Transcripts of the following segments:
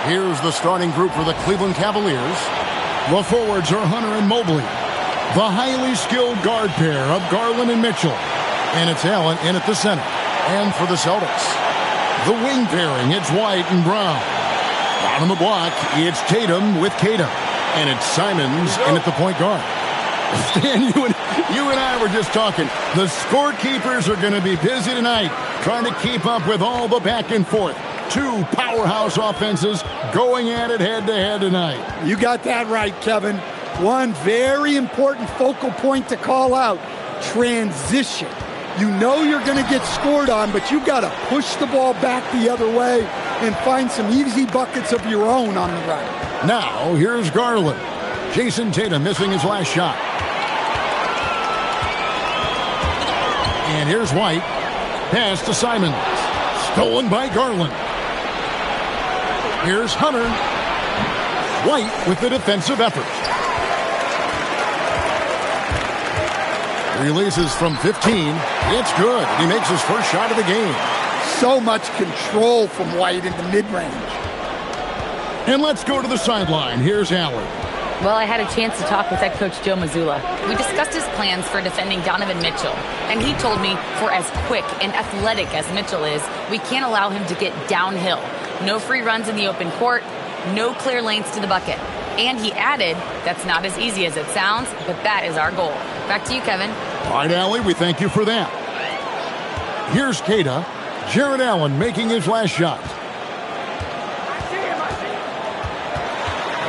Here's the starting group for the Cleveland Cavaliers. The forwards are Hunter and Mobley. The highly skilled guard pair of Garland and Mitchell. And it's Allen in at the center. And for the Celtics, the wing pairing, it's White and Brown. Out on the block, it's Tatum with Keita. And it's Simons in at the point guard. Stan, you and I were just talking. The scorekeepers are going to be busy tonight trying to keep up with all the back and forth. Two powerhouse offenses going at it head-to-head tonight. You got that right, Kevin. One very important focal point to call out, transition. You know you're going to get scored on, but you've got to push the ball back the other way and find some easy buckets of your own on the right. Now, here's Garland. Jason Tatum missing his last shot. And here's White. Pass to Simons. Stolen by Garland. Here's Hunter. White with the defensive effort. Releases from 15. It's good. He makes his first shot of the game. So much control from White in the mid-range. And let's go to the sideline. Here's Allen. Well, I had a chance to talk with head coach Joe Mazzulla. We discussed his plans for defending Donovan Mitchell, and he told me for as quick and athletic as Mitchell is, we can't allow him to get downhill. No free runs in the open court, no clear lanes to the bucket. And he added, that's not as easy as it sounds, but that is our goal. Back to you, Kevin. All right, Allie, we thank you for that. Here's Keita. Jared Allen making his last shot.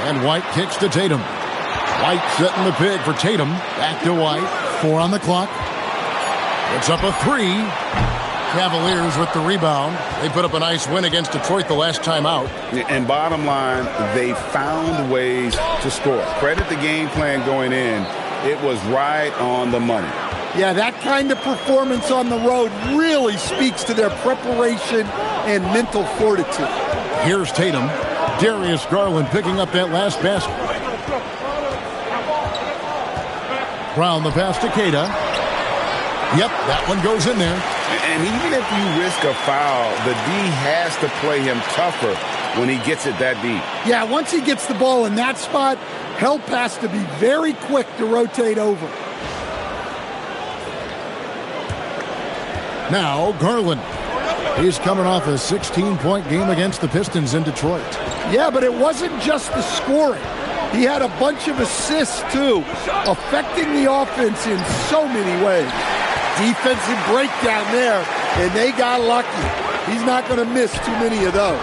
And White kicks to Tatum. White setting the pig for Tatum. Back to White. 4 on the clock. It's up a 3. Cavaliers with the rebound. They put up a nice win against Detroit the last time out. And bottom line, they found ways to score. Credit the game plan going in. It was right on the money. Yeah, that kind of performance on the road really speaks to their preparation and mental fortitude. Here's Tatum. Darius Garland picking up that last basket. Brown the pass to Keita. Yep, that one goes in there. And even if you risk a foul, the D has to play him tougher when he gets it that deep. Yeah, once he gets the ball in that spot, help has to be very quick to rotate over. Now, Garland. He's coming off a 16-point game against the Pistons in Detroit. Yeah, but it wasn't just the scoring. He had a bunch of assists, too, affecting the offense in so many ways. Defensive breakdown there, and they got lucky. He's not going to miss too many of those.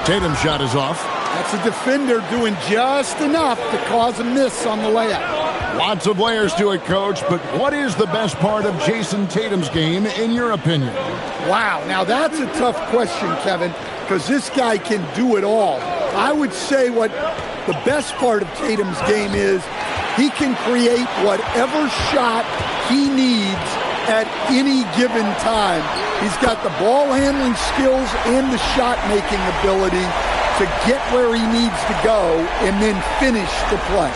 Tatum's shot is off. That's a defender doing just enough to cause a miss on the layup. Lots of layers to it, Coach, but what is the best part of Jason Tatum's game, in your opinion? Wow, now that's a tough question, Kevin, because this guy can do it all. I would say what the best part of Tatum's game is he can create whatever shot he needs at any given time. He's got the ball handling skills and the shot making ability to get where he needs to go and then finish the play.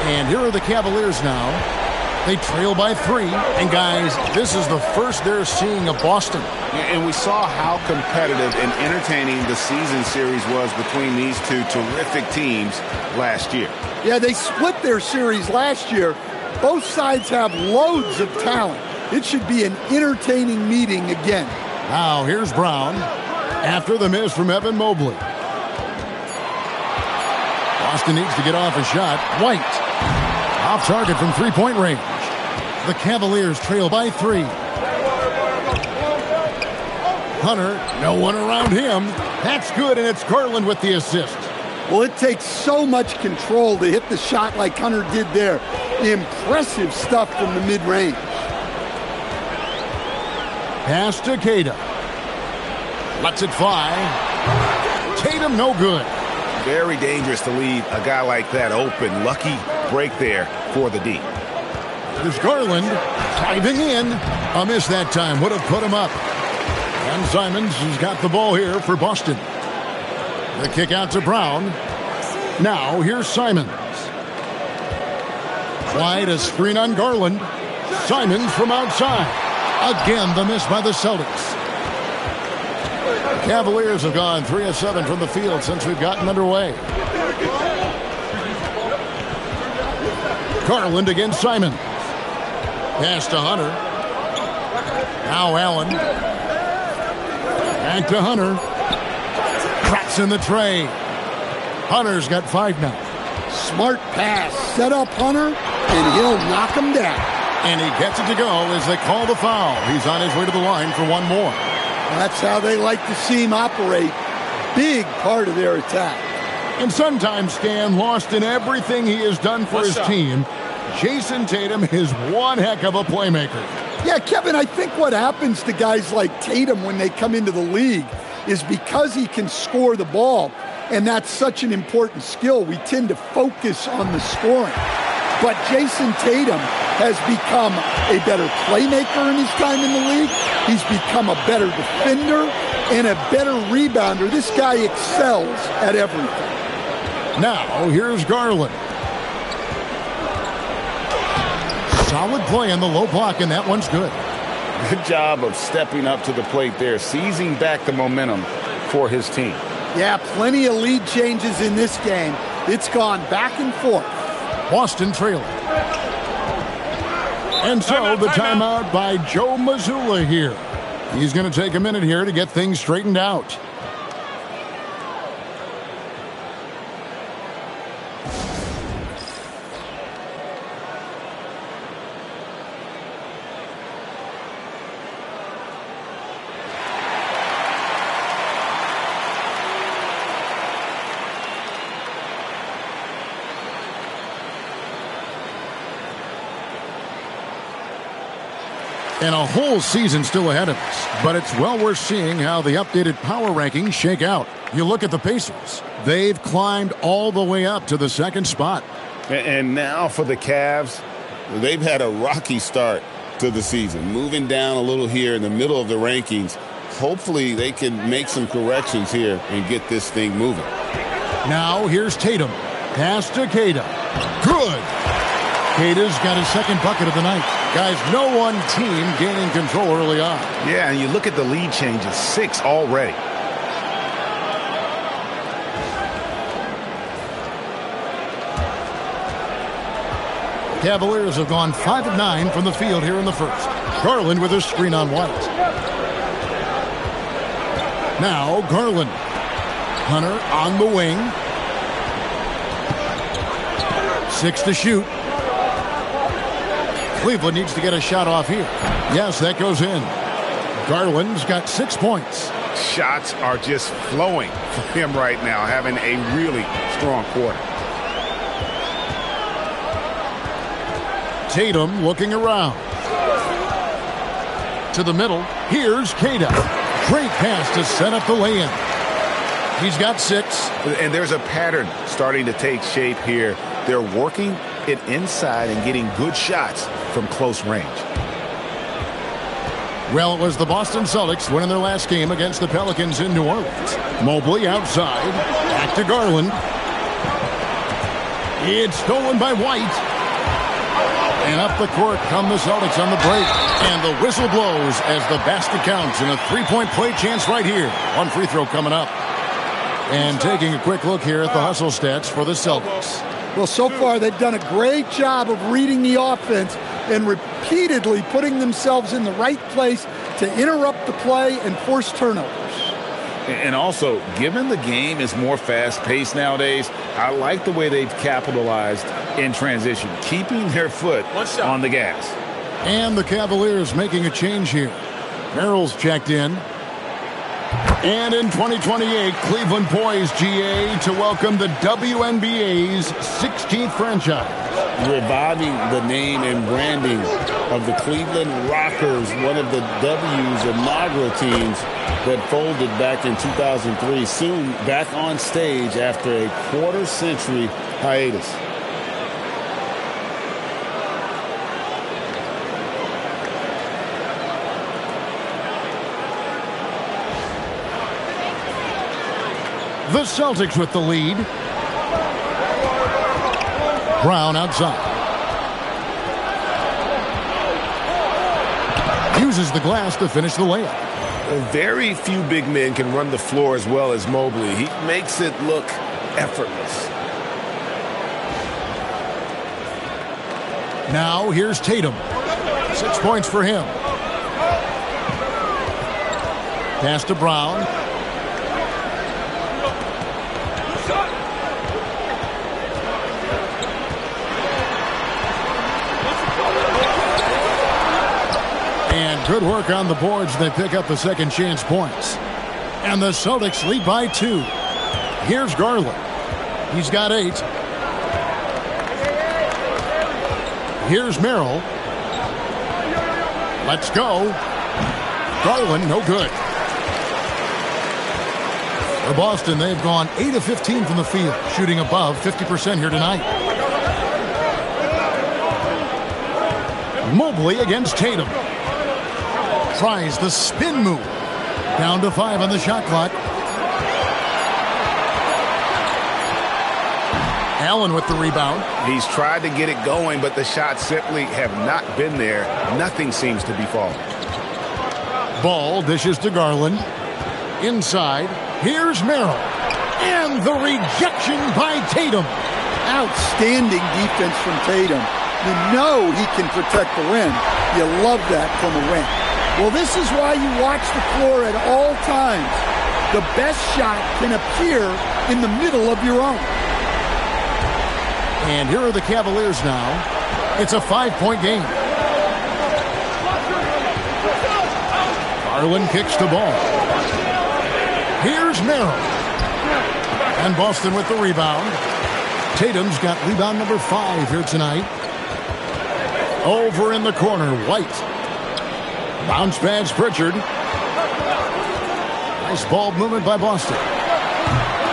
And here are the Cavaliers now. They trail by 3. And guys, this is the first they're seeing of Boston. And we saw how competitive and entertaining the season series was between these two terrific teams last year. Yeah, they split their series last year. Both sides have loads of talent. It should be an entertaining meeting again. Now, here's Brown after the miss from Evan Mobley. Boston needs to get off a shot. White off target from 3-point range. The Cavaliers trail by 3. Hunter, no one around him. That's good, and it's Garland with the assist. Well, it takes so much control to hit the shot like Hunter did there. Impressive stuff from the mid-range. Pass to Keita. Lets it fly. Tatum, no good. Very dangerous to leave a guy like that open. Lucky break there for the D. There's Garland diving in. A miss that time would have put him up. And Simons has got the ball here for Boston. The kick out to Brown. Now here's Simons. Wide a screen on Garland. Simons from outside. Again the miss by the Celtics. Cavaliers have gone 3 of 7 from the field since we've gotten underway. Garland against Simon. Pass to Hunter. Now Allen. Back to Hunter. Cracks in the tray. Hunter's got 5 now. Smart pass. Set up Hunter, and he'll knock him down. And he gets it to go as they call the foul. He's on his way to the line for one more. That's how they like to see him operate. Big part of their attack. And sometimes, Stan, lost in everything he has done for his team, Jason Tatum is one heck of a playmaker. Yeah, Kevin, I think what happens to guys like Tatum when they come into the league is because he can score the ball, and that's such an important skill, we tend to focus on the scoring. But Jason Tatum has become a better playmaker in his time in the league. He's become a better defender and a better rebounder. This guy excels at everything. Now, here's Garland. Solid play on the low block, and that one's good. Good job of stepping up to the plate there, seizing back the momentum for his team. Yeah, plenty of lead changes in this game. It's gone back and forth. Boston trailing. And so the timeout by Joe Mazzulla here. He's going to take a minute here to get things straightened out. And a whole season still ahead of us. But it's well worth seeing how the updated power rankings shake out. You look at the Pacers. They've climbed all the way up to the 2nd spot. And now for the Cavs, they've had a rocky start to the season. Moving down a little here in the middle of the rankings. Hopefully they can make some corrections here and get this thing moving. Now here's Tatum. Pass to Queta. Good. Queta's got his 2nd bucket of the night. Guys, no one team gaining control early on. Yeah, and you look at the lead changes, 6 already. Cavaliers have gone 5 of 9 from the field here in the first. Garland with a screen on White. Now Garland. Hunter on the wing. 6 to shoot. Cleveland needs to get a shot off here. Yes, that goes in. Garland's got 6 points. Shots are just flowing for him right now, having a really strong quarter. Tatum looking around. To the middle. Here's Queta. Great pass to set up the lay-in. He's got 6. And there's a pattern starting to take shape here. They're working it inside and getting good shots from close range. Well, it was the Boston Celtics winning their last game against the Pelicans in New Orleans. Mobley outside. Back to Garland. It's stolen by White. And up the court come the Celtics on the break. And the whistle blows as the basket counts. And a 3-point play chance right here. One free throw coming up. And taking a quick look here at the hustle stats for the Celtics. Well, so far they've done a great job of reading the offense and repeatedly putting themselves in the right place to interrupt the play and force turnovers. And also, given the game is more fast-paced nowadays, I like the way they've capitalized in transition, keeping their foot on the gas. And the Cavaliers making a change here. Merrill's checked in. And in 2028, Cleveland poised, GA, to welcome the WNBA's 16th franchise. Reviving the name and branding of the Cleveland Rockers, one of the W's inaugural teams that folded back in 2003, soon back on stage after a quarter-century hiatus. The Celtics with the lead. Brown outside. Uses the glass to finish the layup. Very few big men can run the floor as well as Mobley. He makes it look effortless. Now here's Tatum. 6 points for him. Pass to Brown. And good work on the boards. They pick up the second chance points. And the Celtics lead by 2. Here's Garland. He's got 8. Here's Merrill. Let's go. Garland, no good. For Boston, they've gone 8 of 15 from the field, shooting above 50% here tonight. Mobley against Tatum. Tries the spin move. Down to 5 on the shot clock. Allen with the rebound. He's tried to get it going, but the shots simply have not been there. Nothing seems to be falling. Ball dishes to Garland. Inside. Here's Merrill. And the rejection by Tatum. Outstanding defense from Tatum. You know he can protect the rim. You love that from a rim. Well, this is why you watch the floor at all times. The best shot can appear in the middle of your own. And here are the Cavaliers now. It's a 5-point game. Garland kicks the ball. Here's Merrill. And Boston with the rebound. Tatum's got rebound number 5 here tonight. Over in the corner, White. Bounce pass Pritchard. Nice ball movement by Boston.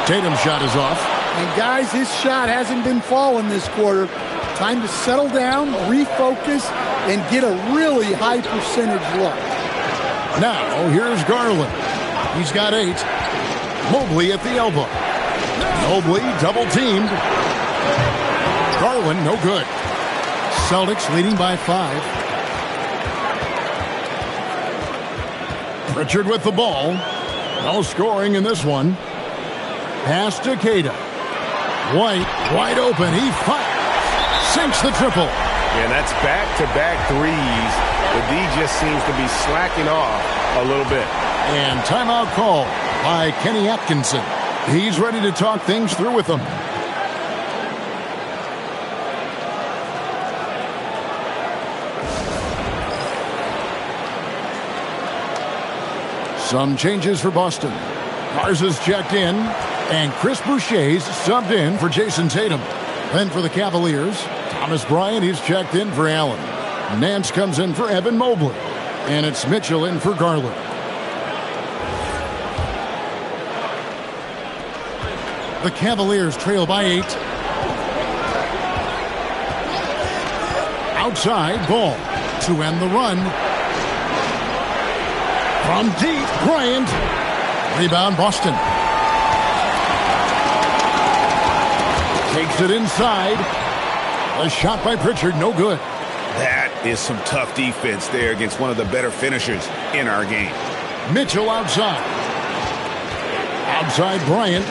Tatum's shot is off. And guys, his shot hasn't been falling this quarter. Time to settle down, refocus, and get a really high percentage look. Now, here's Garland. He's got 8. Mobley at the elbow. Mobley double-teamed. Garland, no good. Celtics leading by 5. Pritchard with the ball. No scoring in this one. Pass to Queta. White, wide open. He fires. Sinks the triple. And that's back-to-back threes. The D just seems to be slacking off a little bit. And timeout call by Kenny Atkinson. He's ready to talk things through with them. Some changes for Boston. Garza's checked in, and Chris Boucher's subbed in for Jason Tatum. Then for the Cavaliers, Thomas Bryant, he's checked in for Allen. Nance comes in for Evan Mobley, and it's Mitchell in for Garland. The Cavaliers trail by 8. Outside, Ball to end the run. From deep, Bryant. Rebound, Boston. Takes it inside. A shot by Pritchard, no good. That is some tough defense there against one of the better finishers in our game. Mitchell outside. Outside, Bryant.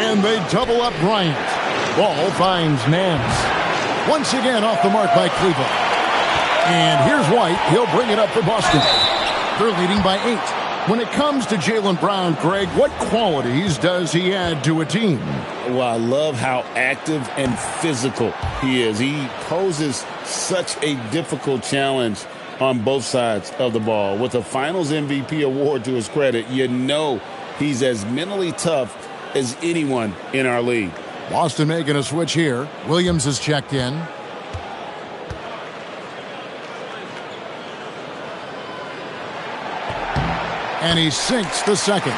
And they double up Bryant. Ball finds Nance. Once again off the mark by Cleveland. And here's White. He'll bring it up for Boston. They're leading by 8. When it comes to Jaylen Brown, Greg, what qualities does he add to a team? Well, I love how active and physical he is. He poses such a difficult challenge on both sides of the ball. With a Finals MVP award to his credit, you know he's as mentally tough as anyone in our league. Boston making a switch here. Williams is checked in. And he sinks the second.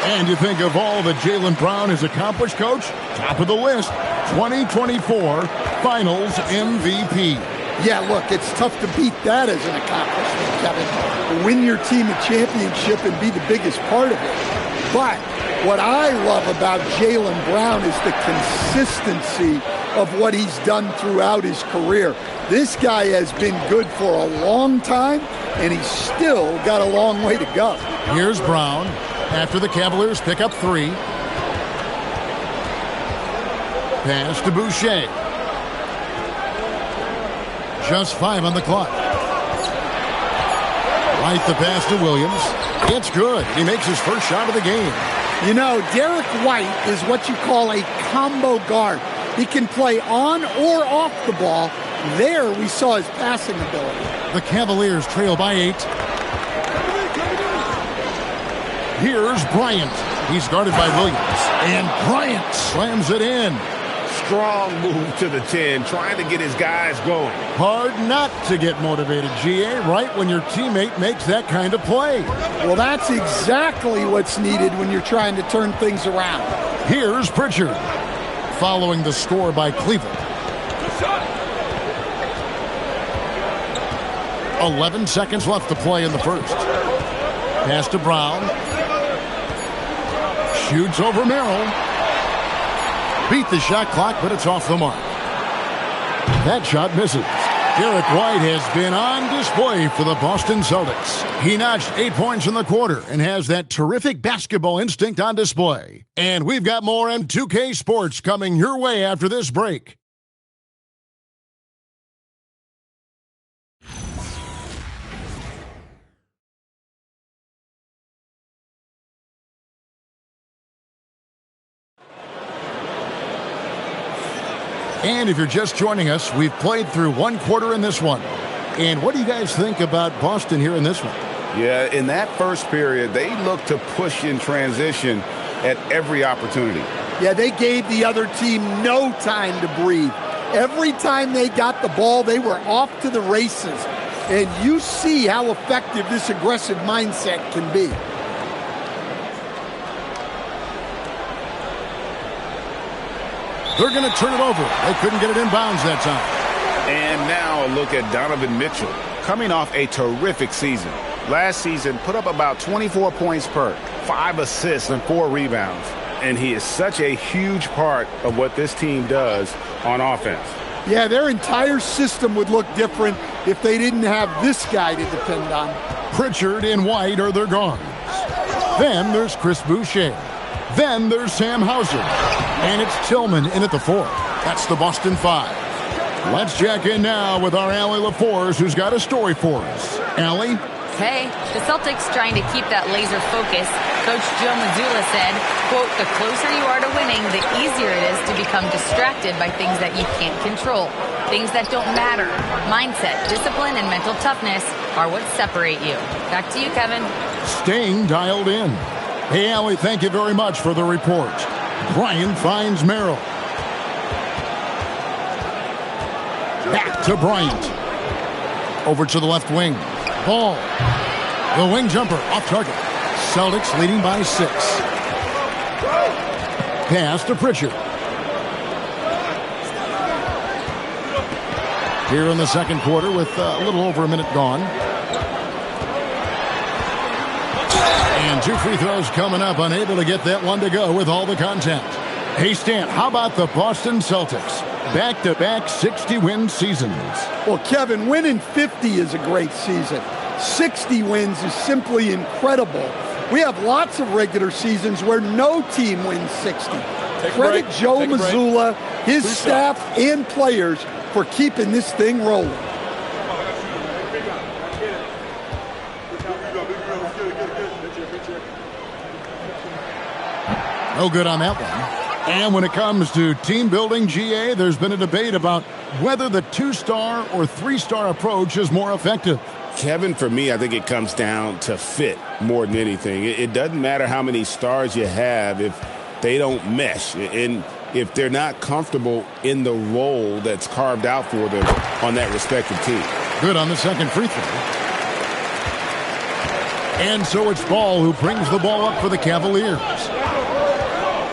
And you think of all that Jaylen Brown has accomplished, Coach? Top of the list, 2024 Finals MVP. Yeah, look, it's tough to beat that as an accomplishment, Kevin. Win your team a championship and be the biggest part of it. But what I love about Jaylen Brown is the consistency of what he's done throughout his career. This guy has been good for a long time, and he's still got a long way to go. Here's Brown after the Cavaliers pick up 3. Pass to Boucher. Just 5 on the clock. Right the pass to Williams. It's good. He makes his first shot of the game. You know, Derek White is what you call a combo guard. He can play on or off the ball. There we saw his passing ability. The Cavaliers trail by 8. Here's Bryant. He's guarded by Williams. And Bryant slams it in. Strong move to the 10, trying to get his guys going. Hard not to get motivated, GA, right when your teammate makes that kind of play. Well, that's exactly what's needed when you're trying to turn things around. Here's Pritchard, following the score by Cleveland. 11 seconds left to play in the first. Pass to Brown. Shoots over Merrill. Beat the shot clock, but it's off the mark. That shot misses. Derek White has been on display for the Boston Celtics. He notched 8 points in the quarter and has that terrific basketball instinct on display. And we've got more M2K Sports coming your way after this break. And if you're just joining us, we've played through 1 quarter in this one. And what do you guys think about Boston here in this one? Yeah, in that first period, they looked to push in transition at every opportunity. Yeah, they gave the other team no time to breathe. Every time they got the ball, they were off to the races. And you see how effective this aggressive mindset can be. They're going to turn it over. They couldn't get it in bounds that time. And now a look at Donovan Mitchell, coming off a terrific season. Last season, put up about 24 points per, 5 assists and 4 rebounds. And he is such a huge part of what this team does on offense. Yeah, their entire system would look different if they didn't have this guy to depend on. Pritchard and White are their guards. Then there's Chris Boucher. Then there's Sam Hauser. And it's Tillman in at the 4. That's the Boston 5. Let's check in now with our Allie LaForce, who's got a story for us. Allie? Hey, the Celtics trying to keep that laser focus. Coach Joe Mazzulla said, quote, "The closer you are to winning, the easier it is to become distracted by things that you can't control. Things that don't matter. Mindset, discipline, and mental toughness are what separate you." Back to you, Kevin. Staying dialed in. Hey, Allie, thank you very much for the report. Bryant finds Merrill. Back to Bryant. Over to the left wing. Ball. The wing jumper off target. Celtics leading by 6. Pass to Pritchard. Here in the second quarter with a little over a minute gone. And 2 free throws coming up, unable to get that one to go with all the contact. Hey, Stan, how about the Boston Celtics? Back-to-back 60-win seasons. Well, Kevin, winning 50 is a great season. 60 wins is simply incredible. We have lots of regular seasons where no team wins 60. Credit Joe Mazzulla, his staff, and players for keeping this thing rolling. No good on that one. And when it comes to team building, GA, there's been a debate about whether the 2-star or 3-star approach is more effective. Kevin, for me, I think it comes down to fit more than anything. It doesn't matter how many stars you have if they don't mesh. And if they're not comfortable in the role that's carved out for them on that respective team. Good on the second free throw. And so it's Ball who brings the ball up for the Cavaliers.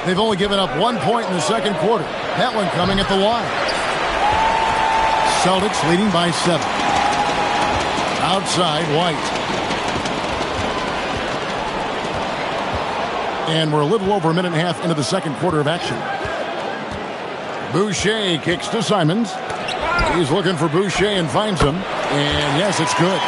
They've only given up 1 point in the second quarter. That one coming at the line. Celtics leading by 7. Outside, White. And we're a little over a minute and a half into the second quarter of action. Boucher kicks to Simons. He's looking for Boucher and finds him. And yes, it's good.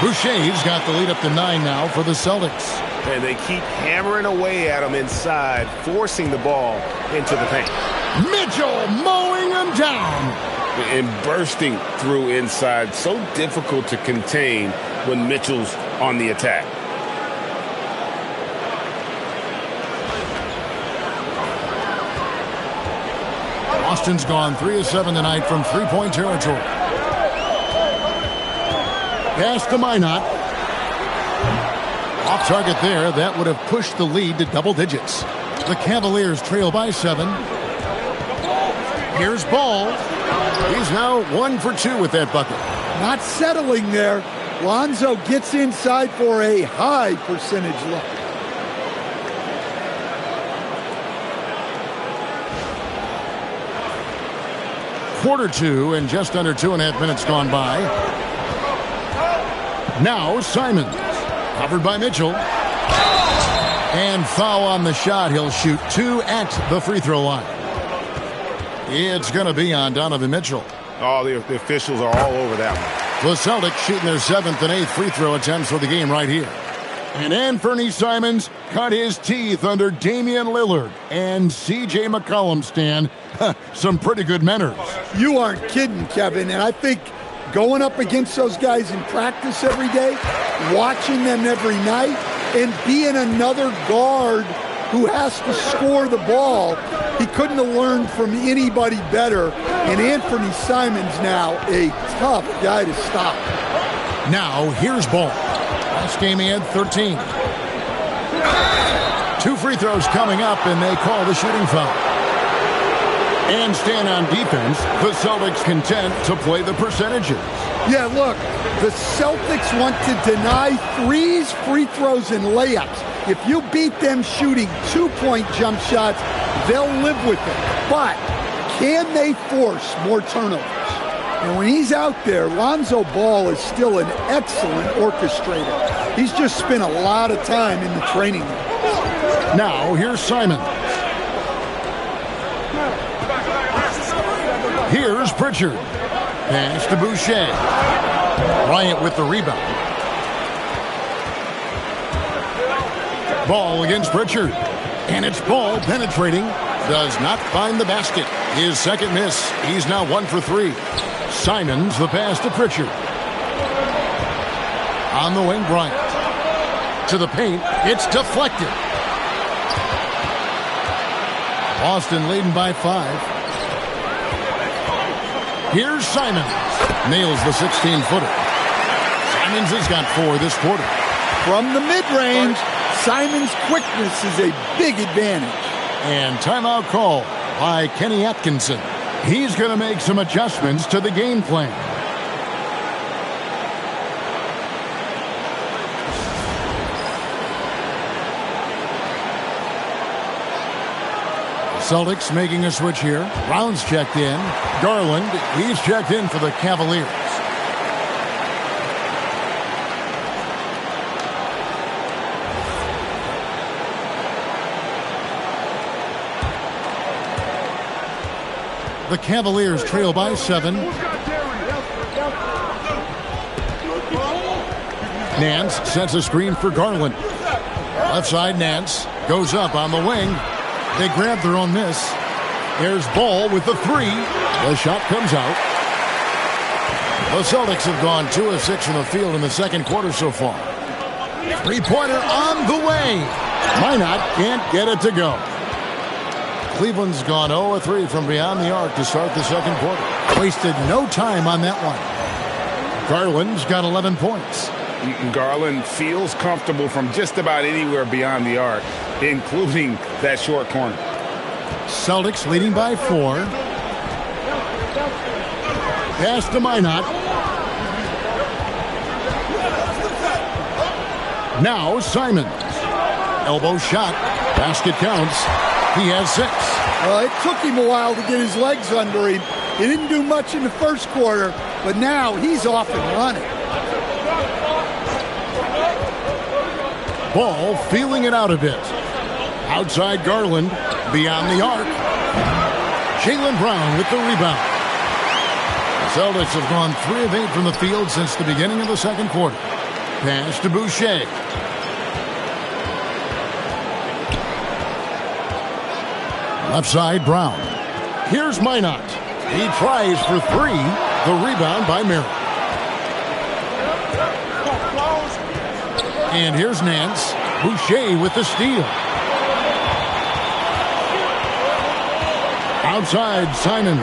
Boucher's got the lead up to 9 now for the Celtics. And they keep hammering away at him inside, forcing the ball into the paint. Mitchell mowing him down. And bursting through inside. So difficult to contain when Mitchell's on the attack. Austin's gone 3 of 7 tonight from three-point territory. Pass to Minot. Off target there. That would have pushed the lead to double digits. The Cavaliers trail by 7. Here's Ball. He's now 1 for 2 with that bucket. Not settling there. Lonzo gets inside for a high percentage look. Quarter 2 and just under 2.5 minutes gone by. Now Simons. Covered by Mitchell. And foul on the shot. He'll shoot 2 at the free throw line. It's going to be on Donovan Mitchell. Oh, the officials are all over that one. The Celtics shooting their 7th and 8th free throw attempts for the game right here. And Anthony Simons cut his teeth under Damian Lillard and C.J. McCollum, Stan. Some pretty good manners. You aren't kidding, Kevin. And I think going up against those guys in practice every day, watching them every night, and being another guard who has to score the ball, he couldn't have learned from anybody better. And Anthony Simons now a tough guy to stop. Now here's Ball. Last game he had 13. 2 free throws coming up, and they call the shooting foul. And stand on defense, the Celtics content to play the percentages. Yeah, look, the Celtics want to deny threes, free throws, and layups. If you beat them shooting 2-point jump shots, they'll live with it. But can they force more turnovers? And when he's out there, Lonzo Ball is still an excellent orchestrator. He's just spent a lot of time in the training room. Now, here's Simon. Here's Pritchard. Pass to Boucher. Bryant with the rebound. Ball against Pritchard. And it's Ball penetrating. Does not find the basket. His second miss. He's now 1 for 3. Simons the pass to Pritchard. On the wing, Bryant. To the paint. It's deflected. Boston leading by 5. Here's Simons. Nails the 16-footer. Simons has got 4 this quarter. From the mid-range, Simons' quickness is a big advantage. And timeout call by Kenny Atkinson. He's going to make some adjustments to the game plan. Celtics making a switch here. Brown's checked in. Garland, he's checked in for the Cavaliers. The Cavaliers trail by 7. Nance sets a screen for Garland. Left side, Nance goes up on the wing. They grab their own miss. There's Ball with the 3. The shot comes out. The Celtics have gone 2 of 6 from the field in the second quarter so far. 3-pointer on the way. Minot can't get it to go. Cleveland's gone 0 of 3 from beyond the arc to start the second quarter. Wasted no time on that one. Garland's got 11 points. Garland feels comfortable from just about anywhere beyond the arc, including that short corner. Celtics leading by 4. Pass to Minot. Now Simons. Elbow shot. Basket counts. He has 6. Well, it took him a while to get his legs under him. He didn't do much in the first quarter, but now he's off and running. Ball feeling it out a bit. Outside Garland. Beyond the arc. Jaylen Brown with the rebound. The Celtics have gone 3 of 8 from the field since the beginning of the second quarter. Pass to Boucher. Left side, Brown. Here's Minot. He tries for 3. The rebound by Merrill. And here's Nance. Boucher with the steal. Outside, Simon.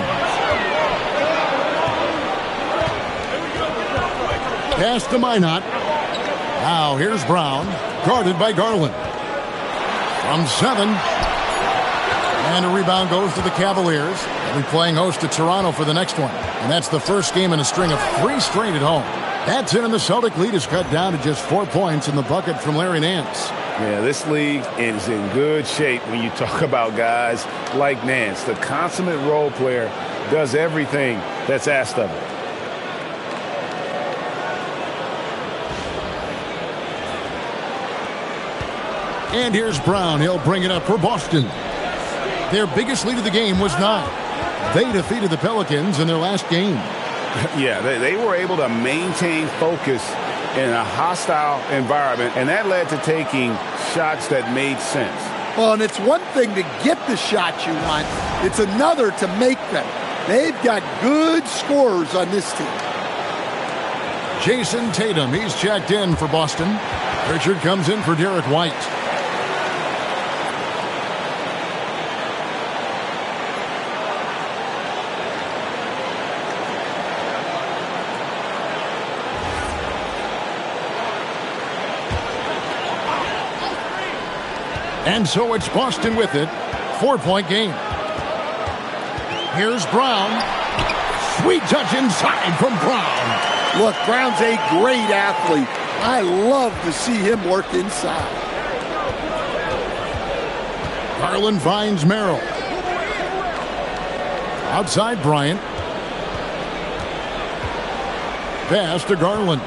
Pass to Minot. Now here's Brown. Guarded by Garland. From 7. And a rebound goes to the Cavaliers. They'll be playing host to Toronto for the next one. And that's the first game in a string of 3 straight at home. That's it, and the Celtic lead is cut down to just 4 points in the bucket from Larry Nance. Yeah, this league is in good shape when you talk about guys like Nance. The consummate role player does everything that's asked of him. And here's Brown. He'll bring it up for Boston. Their biggest lead of the game was 9. They defeated the Pelicans in their last game. Yeah, they were able to maintain focus in a hostile environment, and that led to taking shots that made sense. Well, and it's one thing to get the shots you want. It's another to make them. They've got good scorers on this team. Jason Tatum, he's checked in for Boston. Richard comes in for Derek White. And so it's Boston with it. 4-point game. Here's Brown. Sweet touch inside from Brown. Look, Brown's a great athlete. I love to see him work inside. Garland finds Merrill. Outside Bryant. Pass to Garland.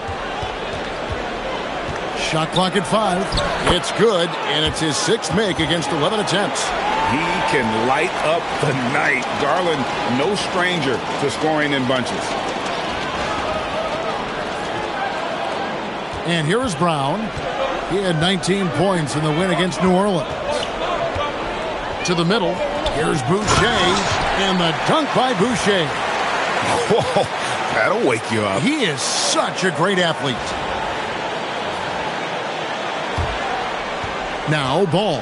Shot clock at 5. It's good, and it's his 6th make against 11 attempts. He can light up the night. Garland, no stranger to scoring in bunches. And here is Brown. He had 19 points in the win against New Orleans. To the middle. Here's Boucher, and the dunk by Boucher. Whoa, that'll wake you up. He is such a great athlete. Now Ball.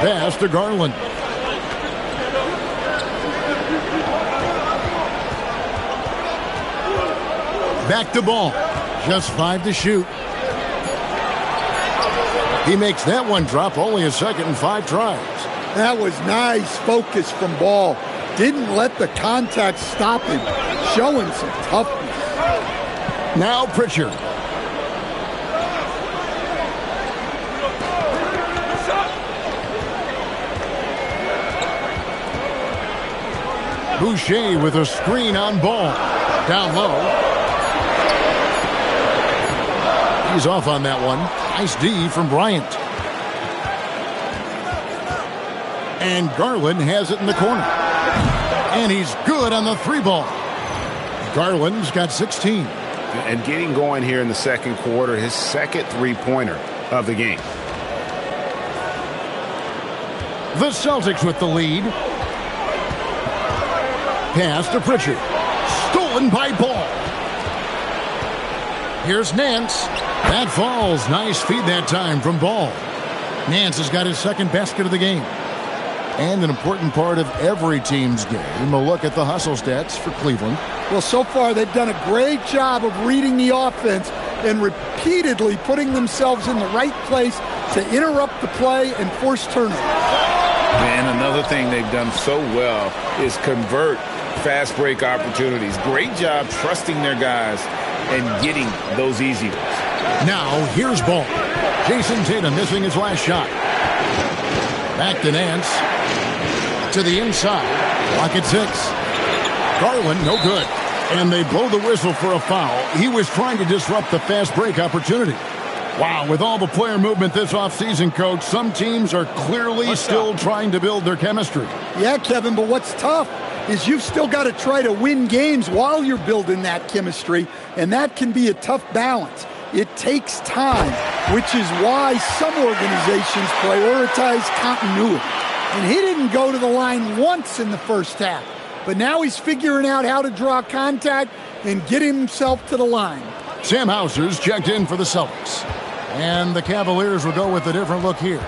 Pass to Garland. Back to Ball. Just 5 to shoot. He makes that one drop, only a second and 5 tries. That was nice focus from Ball. Didn't let the contact stop him. Showing some toughness. Now Pritchard. Boucher with a screen on Ball. Down low. He's off on that one. Nice D from Bryant. And Garland has it in the corner. And he's good on the 3-ball. Garland's got 16. And getting going here in the second quarter, his second 3-pointer of the game. The Celtics with the lead. Pass to Pritchard. Stolen by Ball. Here's Nance. That falls. Nice feed that time from Ball. Nance has got his second basket of the game. And an important part of every team's game, a look at the hustle stats for Cleveland. Well, so far they've done a great job of reading the offense and repeatedly putting themselves in the right place to interrupt the play and force turnovers. And another thing they've done so well is convert fast break opportunities. Great job trusting their guys and getting those easy ones. Now, here's Ball. Jason Tatum missing his last shot. Back to Nance. To the inside. Clock at 6. Garland, no good. And they blow the whistle for a foul. He was trying to disrupt the fast break opportunity. Wow, with all the player movement this offseason, Coach, some teams are clearly still trying to build their chemistry. Yeah, Kevin, but what's tough is you've still got to try to win games while you're building that chemistry, and that can be a tough balance. It takes time, which is why some organizations prioritize continuity. And he didn't go to the line once in the first half, but now he's figuring out how to draw contact and get himself to the line. Sam Hauser's checked in for the Celtics. And the Cavaliers will go with a different look here.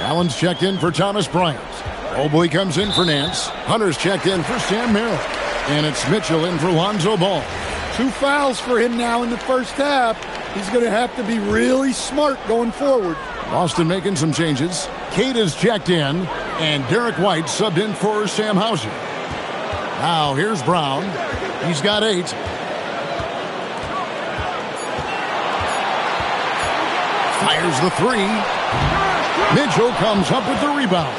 Allen's checked in for Thomas Bryant. Mobley comes in for Nance. Hunter's checked in for Sam Merrill. And it's Mitchell in for Lonzo Ball. 2 fouls for him now in the first half. He's going to have to be really smart going forward. Boston making some changes. Cade is checked in. And Derek White subbed in for Sam Hauser. Now here's Brown. He's got 8. Fires the 3. Mitchell comes up with the rebound.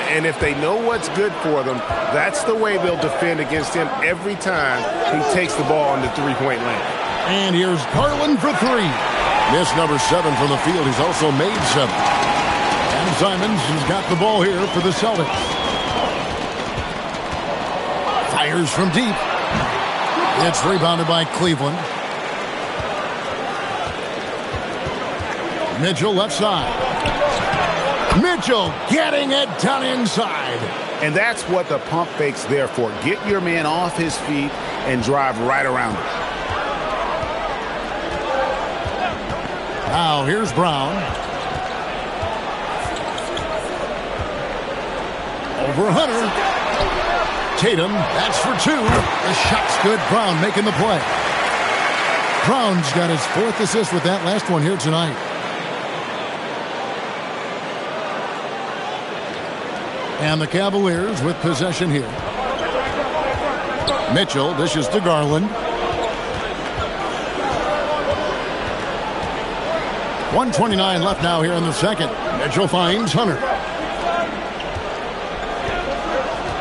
And if they know what's good for them, that's the way they'll defend against him every time he takes the ball on the three-point line. And here's Garland for 3. Miss number 7 from the field. He's also made 7. And Simons has got the ball here for the Celtics. Fires from deep. It's rebounded by Cleveland. Mitchell left side. Mitchell getting it done inside. And that's what the pump fake's there for. Get your man off his feet and drive right around him. Now here's Brown. Over Hunter. Tatum, that's for 2. The shot's good. Brown making the play. Brown's got his 4th assist with that last one here tonight. And the Cavaliers with possession here. Mitchell dishes to Garland. 1:29 left now here in the second. Mitchell finds Hunter.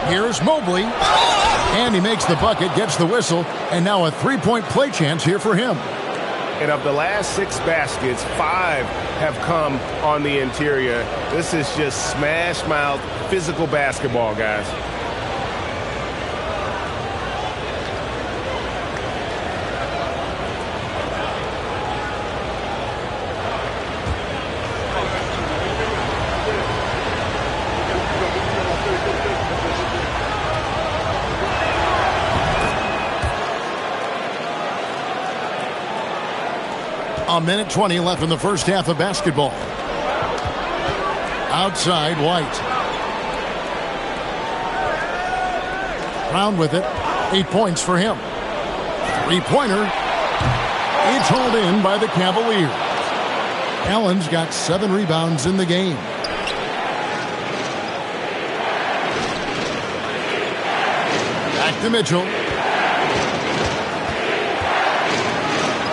Here's Mobley. And he makes the bucket, gets the whistle, and now a 3-point play chance here for him. And of the last 6 baskets, 5 have come on the interior. This is just smash mouth, physical basketball, guys. A minute 20 left in the first half of basketball. Outside, White. Brown with it. 8 points for him. 3-pointer. It's hauled in by the Cavaliers. Allen's got 7 rebounds in the game. Back to Mitchell.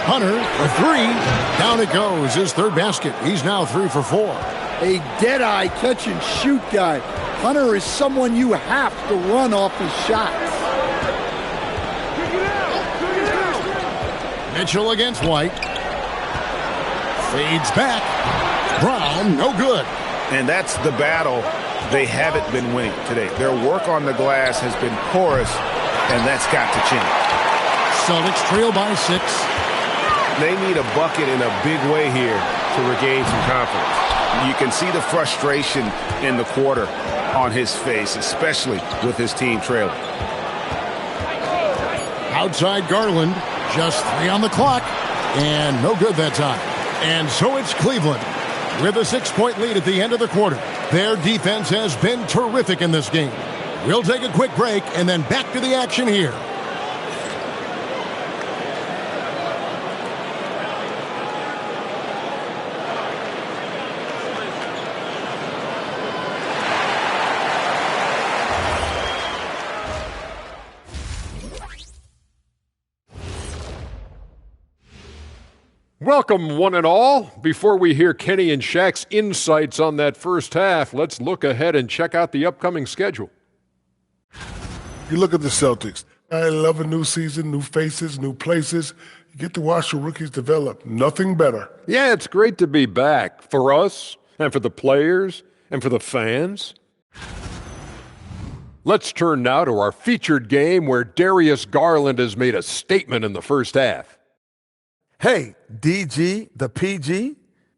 Hunter, a 3. Down it goes. His 3rd basket. He's now 3 for 4. A dead-eye catch-and-shoot guy. Hunter is someone you have to run off his shots. Mitchell against White. Fades back. Brown, no good. And that's the battle they haven't been winning today. Their work on the glass has been porous, and that's got to change. Celtics trail by 6. They need a bucket in a big way here to regain some confidence. You can see the frustration in the quarter on his face, especially with his team trailing. Outside Garland, just 3 on the clock, and no good that time. And so it's Cleveland with a 6-point lead at the end of the quarter. Their defense has been terrific in this game. We'll take a quick break and then back to the action here. Welcome, one and all. Before we hear Kenny and Shaq's insights on that first half, let's look ahead and check out the upcoming schedule. You look at the Celtics. I love a new season, new faces, new places. You get to watch the rookies develop. Nothing better. Yeah, it's great to be back for us and for the players and for the fans. Let's turn now to our featured game where Darius Garland has made a statement in the first half. Hey, DG, the PG,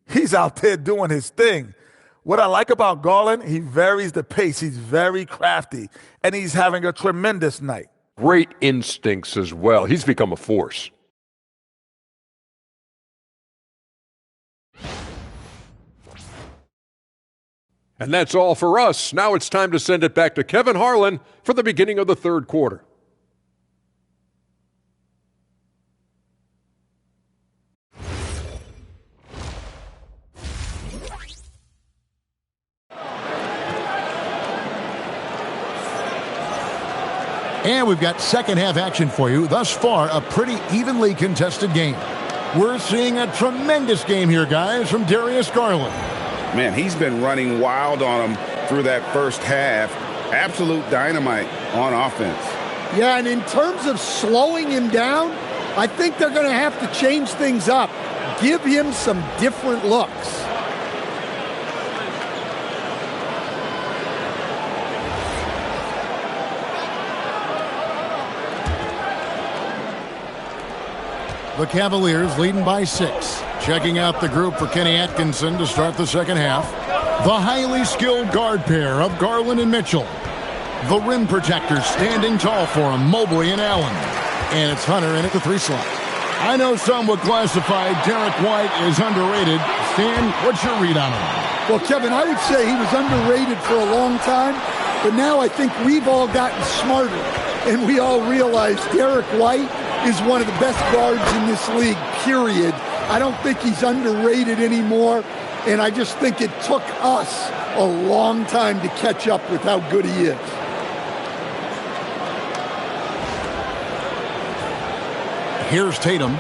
he's out there doing his thing. What I like about Garland, he varies the pace. He's very crafty, and he's having a tremendous night. Great instincts as well. He's become a force. And that's all for us. Now it's time to send it back to Kevin Harlan for the beginning of the third quarter. And we've got second half action for you. Thus far, a pretty evenly contested game. We're seeing a tremendous game here, guys, from Darius Garland. Man, he's been running wild on him through that first half. Absolute dynamite on offense. Yeah, and in terms of slowing him down, I think they're going to have to change things up. Give him some different looks. The Cavaliers leading by 6. Checking out the group for Kenny Atkinson to start the second half. The highly skilled guard pair of Garland and Mitchell. The rim protectors standing tall for him, Mobley and Allen. And it's Hunter in at the 3 slot. I know some would classify Derek White as underrated. Stan, what's your read on him? Well, Kevin, I would say he was underrated for a long time, but now I think we've all gotten smarter, and we all realize Derek White is one of the best guards in this league, period. I don't think he's underrated anymore, and I just think it took us a long time to catch up with how good he is. Here's Tatum.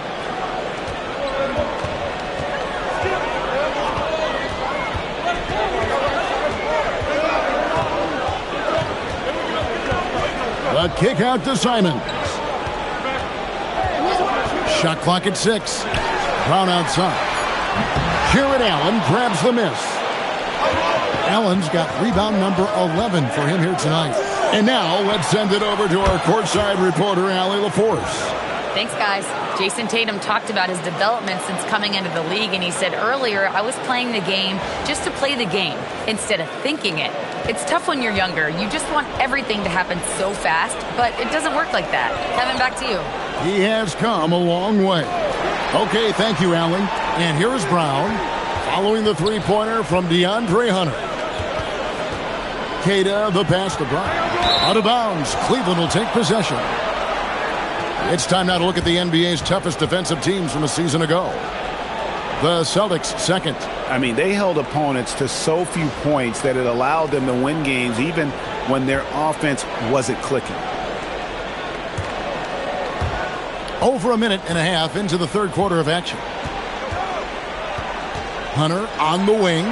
The kick out to Simons. Shot clock at 6. Brown outside. Jared Allen grabs the miss. Allen's got rebound number 11 for him here tonight. And now let's send it over to our courtside reporter, Allie LaForce. Thanks, guys. Jason Tatum talked about his development since coming into the league, and he said earlier, I was playing the game just to play the game instead of thinking it. It's tough when you're younger. You just want everything to happen so fast, but it doesn't work like that. Kevin, back to you. He has come a long way. Okay, thank you, Allen. And here's Brown, following the three-pointer from DeAndre Hunter. Queta, the pass to Brown. Out of bounds. Cleveland will take possession. It's time now to look at the NBA's toughest defensive teams from a season ago. The Celtics second. I mean, they held opponents to so few points that it allowed them to win games even when their offense wasn't clicking. Over a minute and a half into the third quarter of action. Hunter on the wing.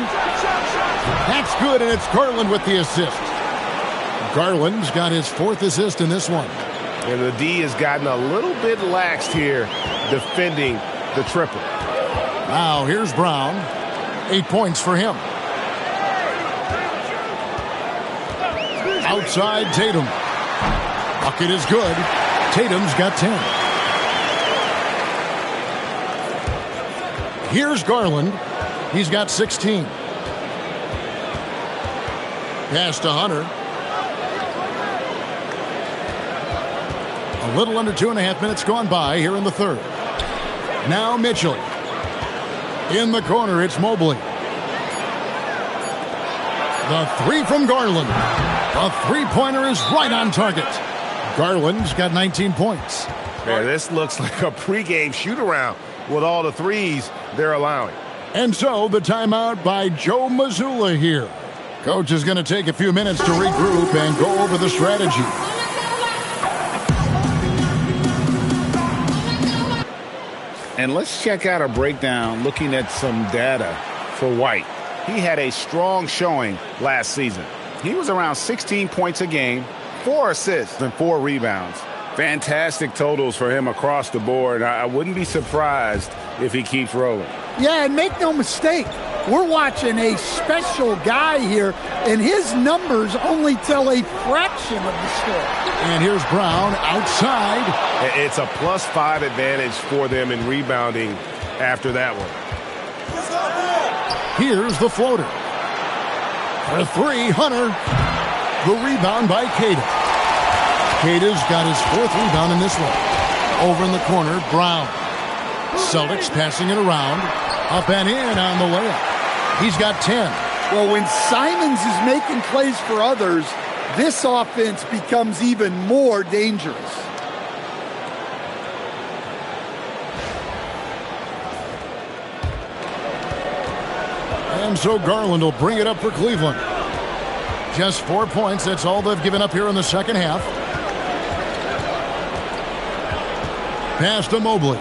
That's good, and it's Garland with the assist. Garland's got his 4th assist in this one. And the D has gotten a little bit laxed here defending the triple. Now here's Brown. 8 points for him. Outside Tatum. Bucket is good. Tatum's got 10. Here's Garland. He's got 16. Pass to Hunter. A little under 2.5 minutes gone by here in the third. Now Mitchell. In the corner, it's Mobley. The 3 from Garland. The three-pointer is right on target. Garland's got 19 points. Man, this looks like a pregame shoot-around with all the threes they're allowing. And so the timeout by Joe Mazzulla here. Coach is going to take a few minutes to regroup and go over the strategy. And let's check out a breakdown looking at some data for White. He had a strong showing last season. He was around 16 points a game, 4 assists, and 4 rebounds. Fantastic totals for him across the board. I wouldn't be surprised if he keeps rolling. Yeah, and make no mistake, we're watching a special guy here, and his numbers only tell a fraction of the story. And here's Brown outside. It's a +5 advantage for them in rebounding after that one. Here's the floater. For three, Hunter. The rebound by Queta. Queta's got his 4th rebound in this one. Over in the corner, Brown. Celtics passing it around. Up and in on the layup. He's got 10. Well, when Simons is making plays for others, this offense becomes even more dangerous. And so Garland will bring it up for Cleveland. Just 4 points. That's all they've given up here in the second half. Pass to Mobley.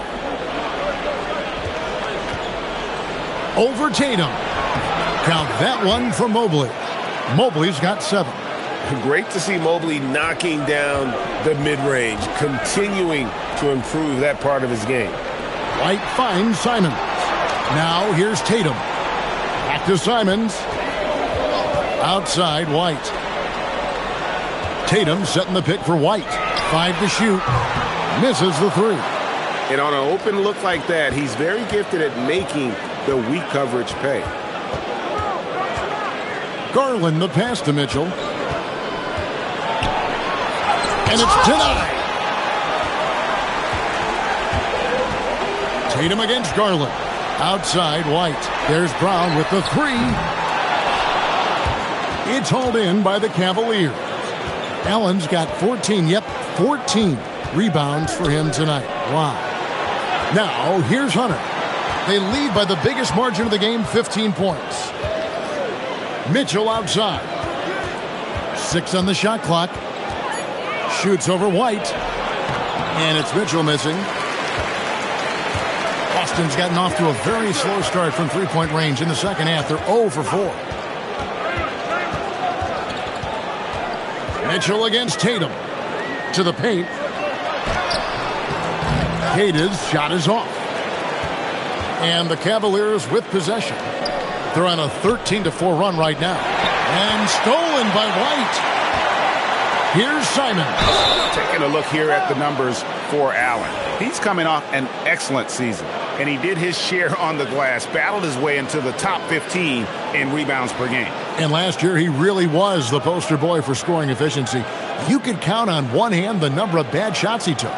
Over Tatum. Count that one for Mobley. Mobley's got 7. Great to see Mobley knocking down the mid-range, continuing to improve that part of his game. White finds Simons. Now here's Tatum. Back to Simons. Outside White. Tatum setting the pick for White. 5 to shoot. Misses the 3. And on an open look like that, he's very gifted at making the weak coverage pay. Garland the pass to Mitchell. And it's denied. Tatum against Garland. Outside White. There's Brown with the 3. It's hauled in by the Cavaliers. Allen's got 14. Yep, 14 rebounds for him tonight. Wow. Now, here's Hunter. They lead by the biggest margin of the game, 15 points. Mitchell outside. 6 on the shot clock. Shoots over White. And it's Mitchell missing. Boston's gotten off to a very slow start from three-point range in the second half. They're 0 for 4. Mitchell against Tatum. To the paint. Queta's shot is off. And the Cavaliers with possession. They're on a 13-4 run right now. And stolen by White. Here's Simon. Taking a look here at the numbers for Allen. He's coming off an excellent season, and he did his share on the glass, battled his way into the top 15 in rebounds per game. And last year, he really was the poster boy for scoring efficiency. You could count on one hand the number of bad shots he took.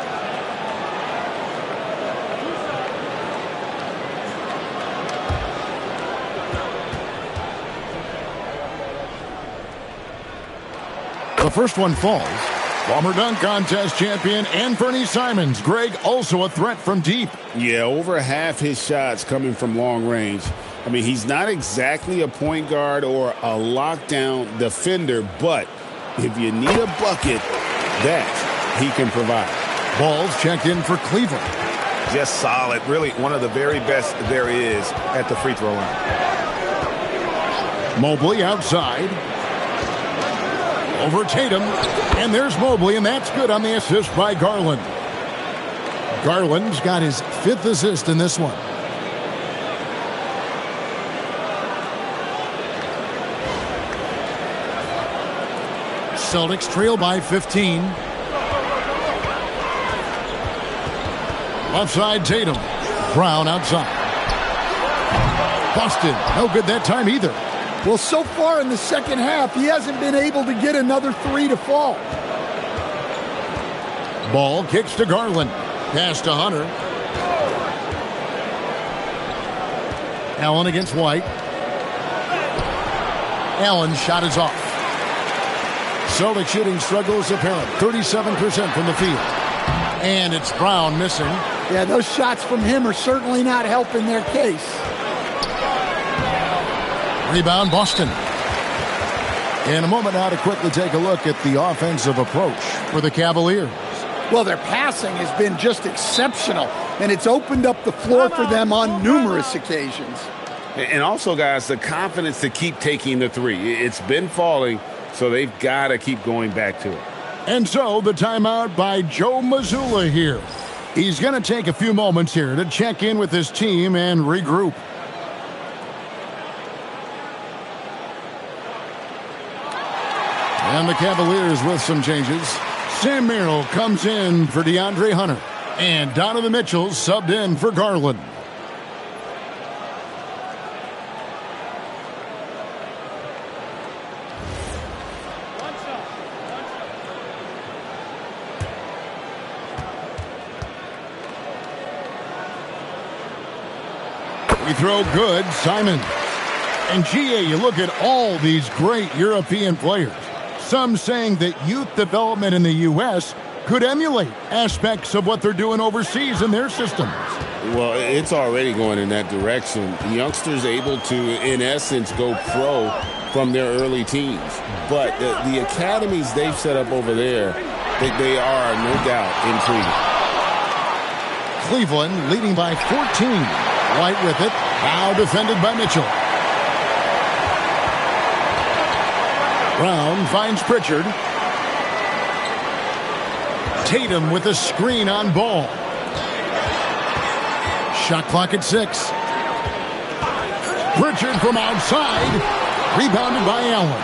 The first one falls. Former dunk contest champion Anthony Simons. Greg, also a threat from deep. Yeah, over half his shots coming from long range. I mean, he's not exactly a point guard or a lockdown defender, but if you need a bucket, that he can provide. Ball's checked in for Cleveland. Just solid. Really one of the very best there is at the free throw line. Mobley outside. Over Tatum. And there's Mobley, and that's good on the assist by Garland. Garland's got his 5th assist in this one. Celtics trail by 15. Left side, Tatum. Brown outside. Boston, no good that time either. Well, so far in the second half, he hasn't been able to get another 3 to fall. Ball kicks to Garland. Pass to Hunter. Allen against White. Allen's shot is off. Celtic shooting struggles apparent. 37% from the field. And it's Brown missing. Yeah, those shots from him are certainly not helping their case. Rebound, Boston. In a moment now to quickly take a look at the offensive approach for the Cavaliers. Well, their passing has been just exceptional, and it's opened up the floor for them on numerous occasions. And also, guys, the confidence to keep taking the 3. It's been falling, so they've got to keep going back to it. And so the timeout by Joe Mazzulla here. He's going to take a few moments here to check in with his team and regroup. And the Cavaliers with some changes. Sam Merrill comes in for DeAndre Hunter. And Donovan Mitchell subbed in for Garland. We throw good, Simon. And GA, you look at all these great European players. Some saying that youth development in the U.S. could emulate aspects of what they're doing overseas in their systems. Well, it's already going in that direction. Youngsters able to, in essence, go pro from their early teens. But the academies they've set up over there, they are, no doubt, intriguing. Cleveland leading by 14. White with it. Now defended by Mitchell. Brown finds Pritchard. Tatum with a screen on Ball. Shot clock at 6. Pritchard from outside. Rebounded by Allen.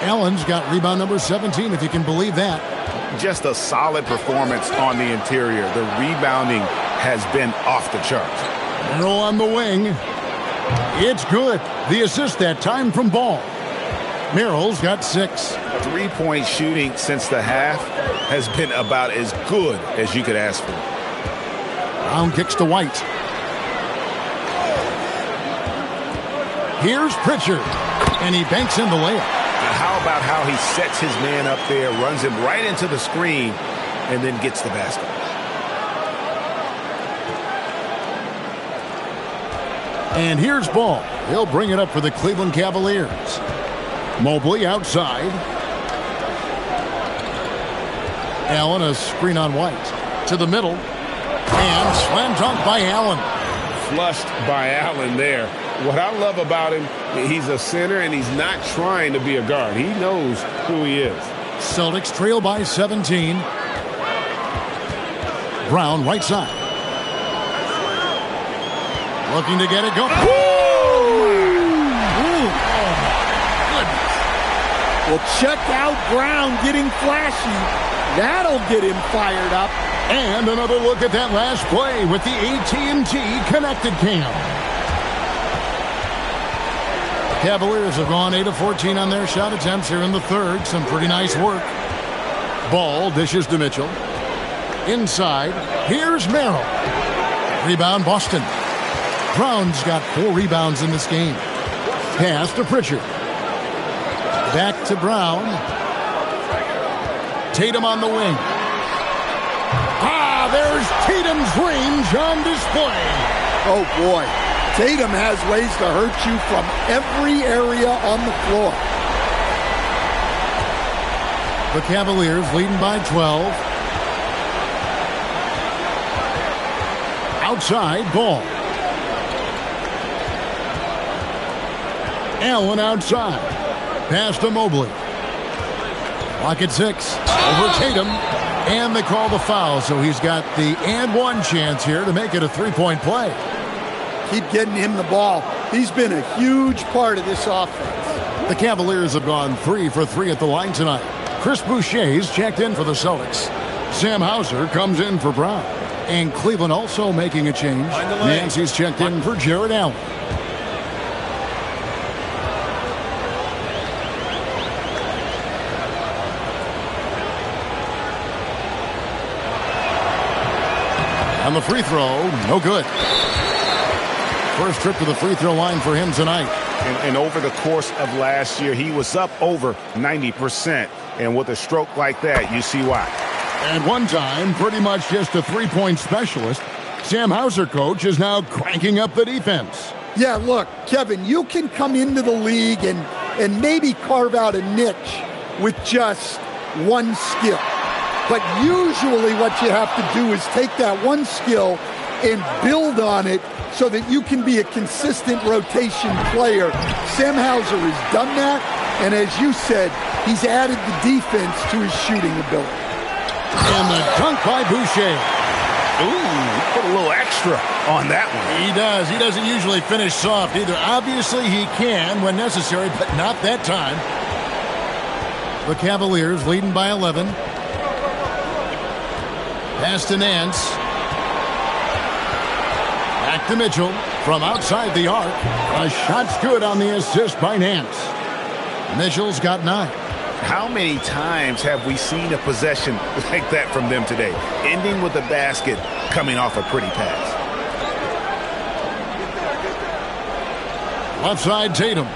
Allen's got rebound number 17, if you can believe that. Just a solid performance on the interior. The rebounding has been off the charts. Merrill on the wing. It's good. The assist that time from Ball. Merrill's got 6. 3-point shooting since the half has been about as good as you could ask for. Brown kicks to White. Here's Pritchard. And he banks in the layup. And how about how he sets his man up there, runs him right into the screen, and then gets the basket. And here's Ball. He'll bring it up for the Cleveland Cavaliers. Mobley outside. Allen, a screen on White. To the middle. And slam dunk by Allen. Flushed by Allen there. What I love about him, he's a center and he's not trying to be a guard. He knows who he is. Celtics trail by 17. Brown right side. Looking to get it going. Well, check out Brown getting flashy. That'll get him fired up. And another look at that last play with the AT&T Connected Cam. The Cavaliers have gone 8 of 14 on their shot attempts here in the third. Some pretty nice work. Ball dishes to Mitchell. Inside, here's Merrill. Rebound, Boston. Brown's got 4 rebounds in this game. Pass to Pritchard. Back to Brown. Tatum on the wing. There's Tatum's range on display. Oh, boy. Tatum has ways to hurt you from every area on the floor. The Cavaliers leading by 12. Outside, Ball. Allen outside. Pass to Mobley. Clock at 6. Over Tatum. And they call the foul, so he's got the and one chance here to make it a 3-point play. Keep getting him the ball. He's been a huge part of this offense. The Cavaliers have gone 3 for 3 at the line tonight. Chris Boucher's checked in for the Celtics. Sam Hauser comes in for Brown. And Cleveland also making a change. Nancy's checked in for Jared Allen. And the free throw, no good. First trip to the free throw line for him tonight. And over the course of last year, he was up over 90%. And with a stroke like that, you see why. At one time, pretty much just a three-point specialist, Sam Hauser, coach, is now cranking up the defense. Yeah, look, Kevin, you can come into the league and maybe carve out a niche with just one skill. But usually what you have to do is take that one skill and build on it so that you can be a consistent rotation player. Sam Hauser has done that. And as you said, he's added the defense to his shooting ability. And the dunk by Boucher. Ooh, put a little extra on that one. He does. He doesn't usually finish soft either. Obviously, he can when necessary, but not that time. The Cavaliers leading by 11. Pass to Nance. Back to Mitchell from outside the arc. A shot's good on the assist by Nance. Mitchell's got 9. How many times have we seen a possession like that from them today? Ending with a basket, coming off a pretty pass. Left side, Tatum.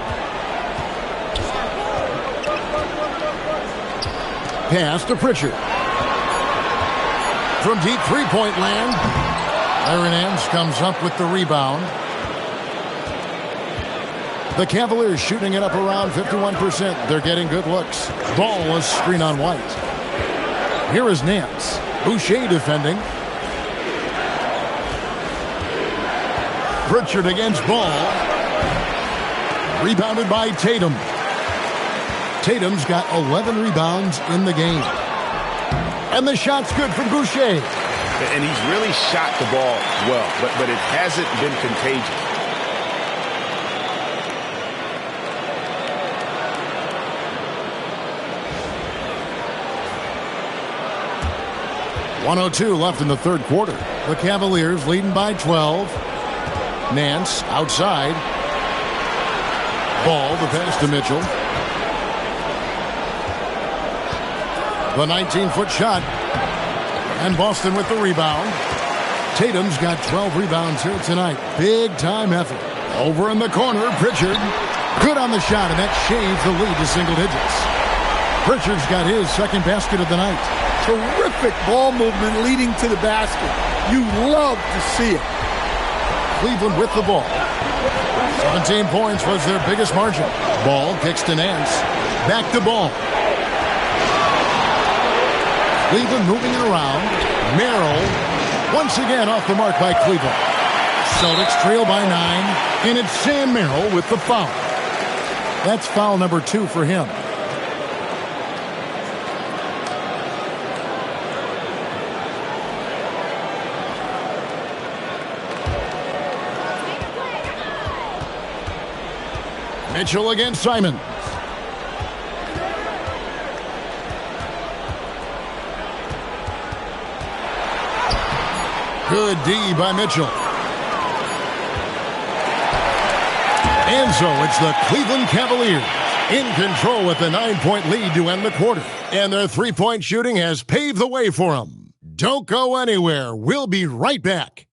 Pass to Pritchard. From deep three-point land, Larry Nance comes up with the rebound. The Cavaliers shooting it up around 51%. They're getting good looks. Ball is screen on White. Here is Nance. Boucher defending. Pritchard against Ball. Rebounded by Tatum. Tatum's got 11 rebounds in the game. And the shot's good from Boucher. And he's really shot the ball well, but it hasn't been contagious. .102 left in the third quarter. The Cavaliers leading by 12. Nance outside. Ball, the pass to Mitchell. The 19-foot shot. And Boston with the rebound. Tatum's got 12 rebounds here tonight. Big time effort. Over in the corner, Pritchard. Good on the shot, and that shaves the lead to single digits. Pritchard's got his second basket of the night. Terrific ball movement leading to the basket. You love to see it. Cleveland with the ball. 17 points was their biggest margin. Ball kicks to Nance. Back to Ball. Cleveland moving it around. Merrill once again off the mark by Cleveland. Celtics trail by 9. And it's Sam Merrill with the foul. That's foul number 2 for him. Mitchell against Simons. Good D by Mitchell. And so it's the Cleveland Cavaliers in control with a 9-point lead to end the quarter. And their three-point shooting has paved the way for them. Don't go anywhere. We'll be right back.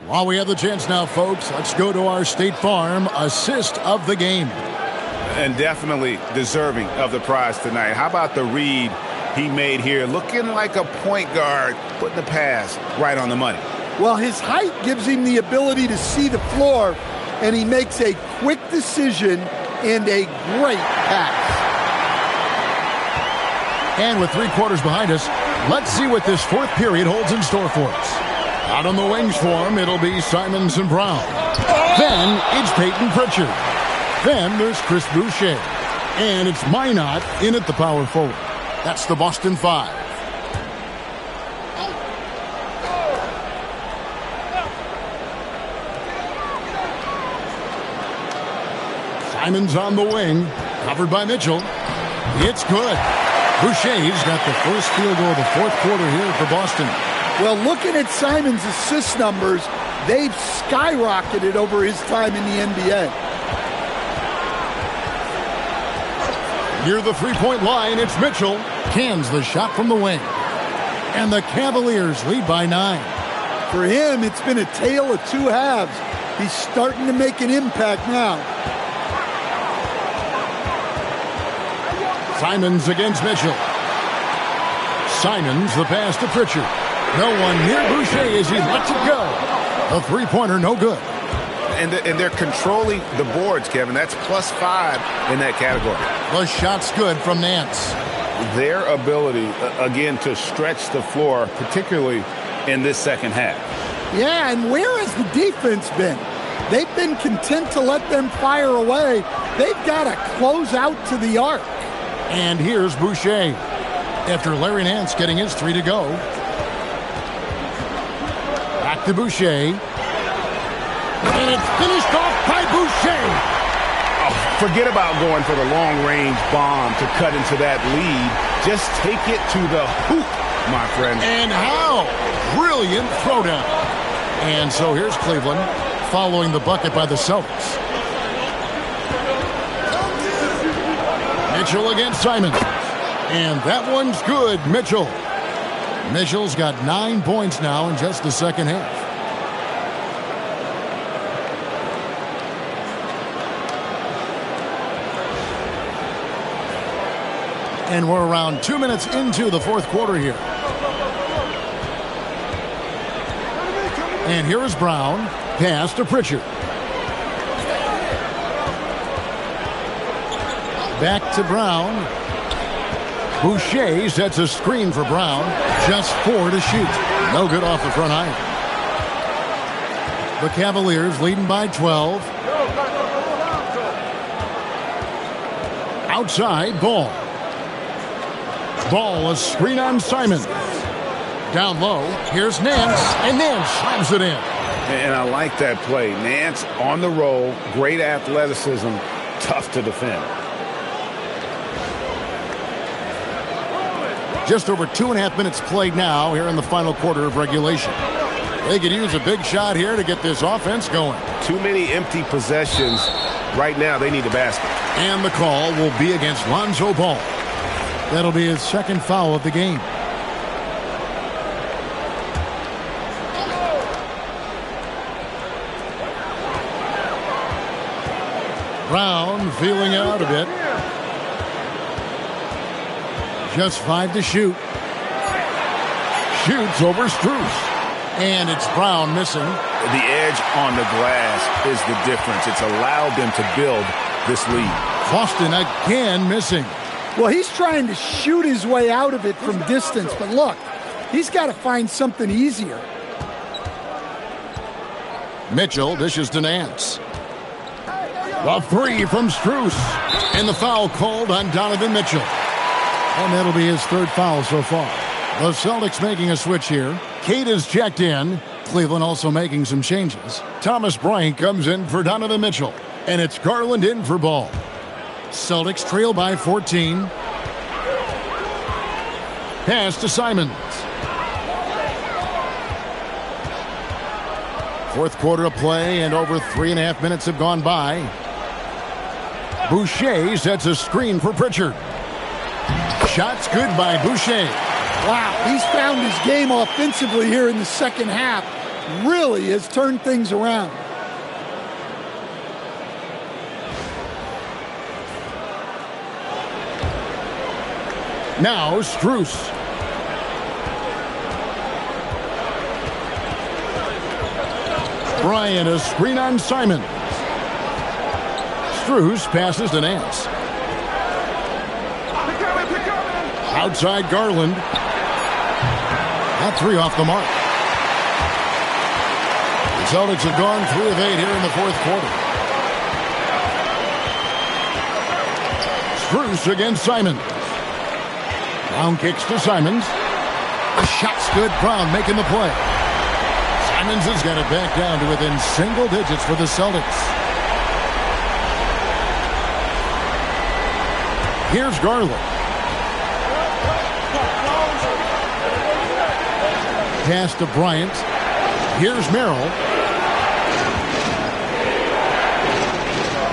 While we have the chance now, folks, let's go to our State Farm assist of the game. And definitely deserving of the prize tonight. How about the read he made here? Looking like a point guard, putting the pass right on the money. Well, his height gives him the ability to see the floor, and he makes a quick decision and a great pass. And with 3 quarters behind us, let's see what this fourth period holds in store for us. Out on the wings for him, it'll be Simons and Brown. Then it's Peyton Pritchard. Then there's Chris Boucher. And it's Minot in at the power forward. That's the Boston 5. Simons on the wing, covered by Mitchell. It's good. Boucher's got the first field goal of the fourth quarter here for Boston. Well, looking at Simons' assist numbers, they've skyrocketed over his time in the NBA. Near the three-point line, it's Mitchell. Cans the shot from the wing. And the Cavaliers lead by 9. For him, it's been a tale of two halves. He's starting to make an impact now. Simons against Mitchell. Simons, the pass to Pritchard. No one near Boucher as he lets it go. A three-pointer, no good. And they're controlling the boards, Kevin. That's +5 in that category. The shot's good from Nance. Their ability, again, to stretch the floor, particularly in this second half. Yeah, and where has the defense been? They've been content to let them fire away. They've got to close out to the arc. And here's Boucher. After Larry Nance getting his 3 to go. Back to Boucher. And it's finished off by Boucher. Oh, forget about going for the long-range bomb to cut into that lead. Just take it to the hoop, my friend. And how? Brilliant throwdown. And so here's Cleveland following the bucket by the Celtics. Mitchell against Simon. And that one's good, Mitchell. Mitchell's got 9 points now in just the second half. And we're around 2 minutes into the fourth quarter here. And here is Brown. Pass to Pritchard. Back to Brown. Boucher sets a screen for Brown. Just 4 to shoot. No good off the front iron. The Cavaliers leading by 12. Outside, Ball. Ball, a screen on Simon. Down low, here's Nance, and Nance slams it in. And I like that play. Nance on the roll, great athleticism, tough to defend. Just over 2.5 minutes played now here in the final quarter of regulation. They could use a big shot here to get this offense going. Too many empty possessions. Right now, they need a basket. And the call will be against Lonzo Ball. That'll be his second foul of the game. Brown feeling it out a bit. Just 5 to shoot. Shoots over Strus. And it's Brown missing. The edge on the glass is the difference. It's allowed them to build this lead. Boston again missing. Well, he's trying to shoot his way out of it from distance, but look, he's got to find something easier. Mitchell dishes to Nance. The 3 from Strus. And the foul called on Donovan Mitchell. And that'll be his 3rd foul so far. The Celtics making a switch here. Cade is checked in. Cleveland also making some changes. Thomas Bryant comes in for Donovan Mitchell. And it's Garland in for Ball. Celtics trail by 14. Pass to Simons. Fourth quarter of play, and over 3.5 minutes have gone by. Boucher sets a screen for Pritchard. Shot's good by Boucher. Wow, he's found his game offensively here in the second half. Really has turned things around. Now Strus. Bryant, a screen on Simon. Strus passes to Nance. Outside Garland. That 3 off the mark. The Celtics have gone 3 of 8 here in the fourth quarter. Strus against Simon. Brown kicks to Simons. The shot's good. Brown making the play. Simons has got it back down to within single digits for the Celtics. Here's Garland. Pass to Bryant. Here's Merrill.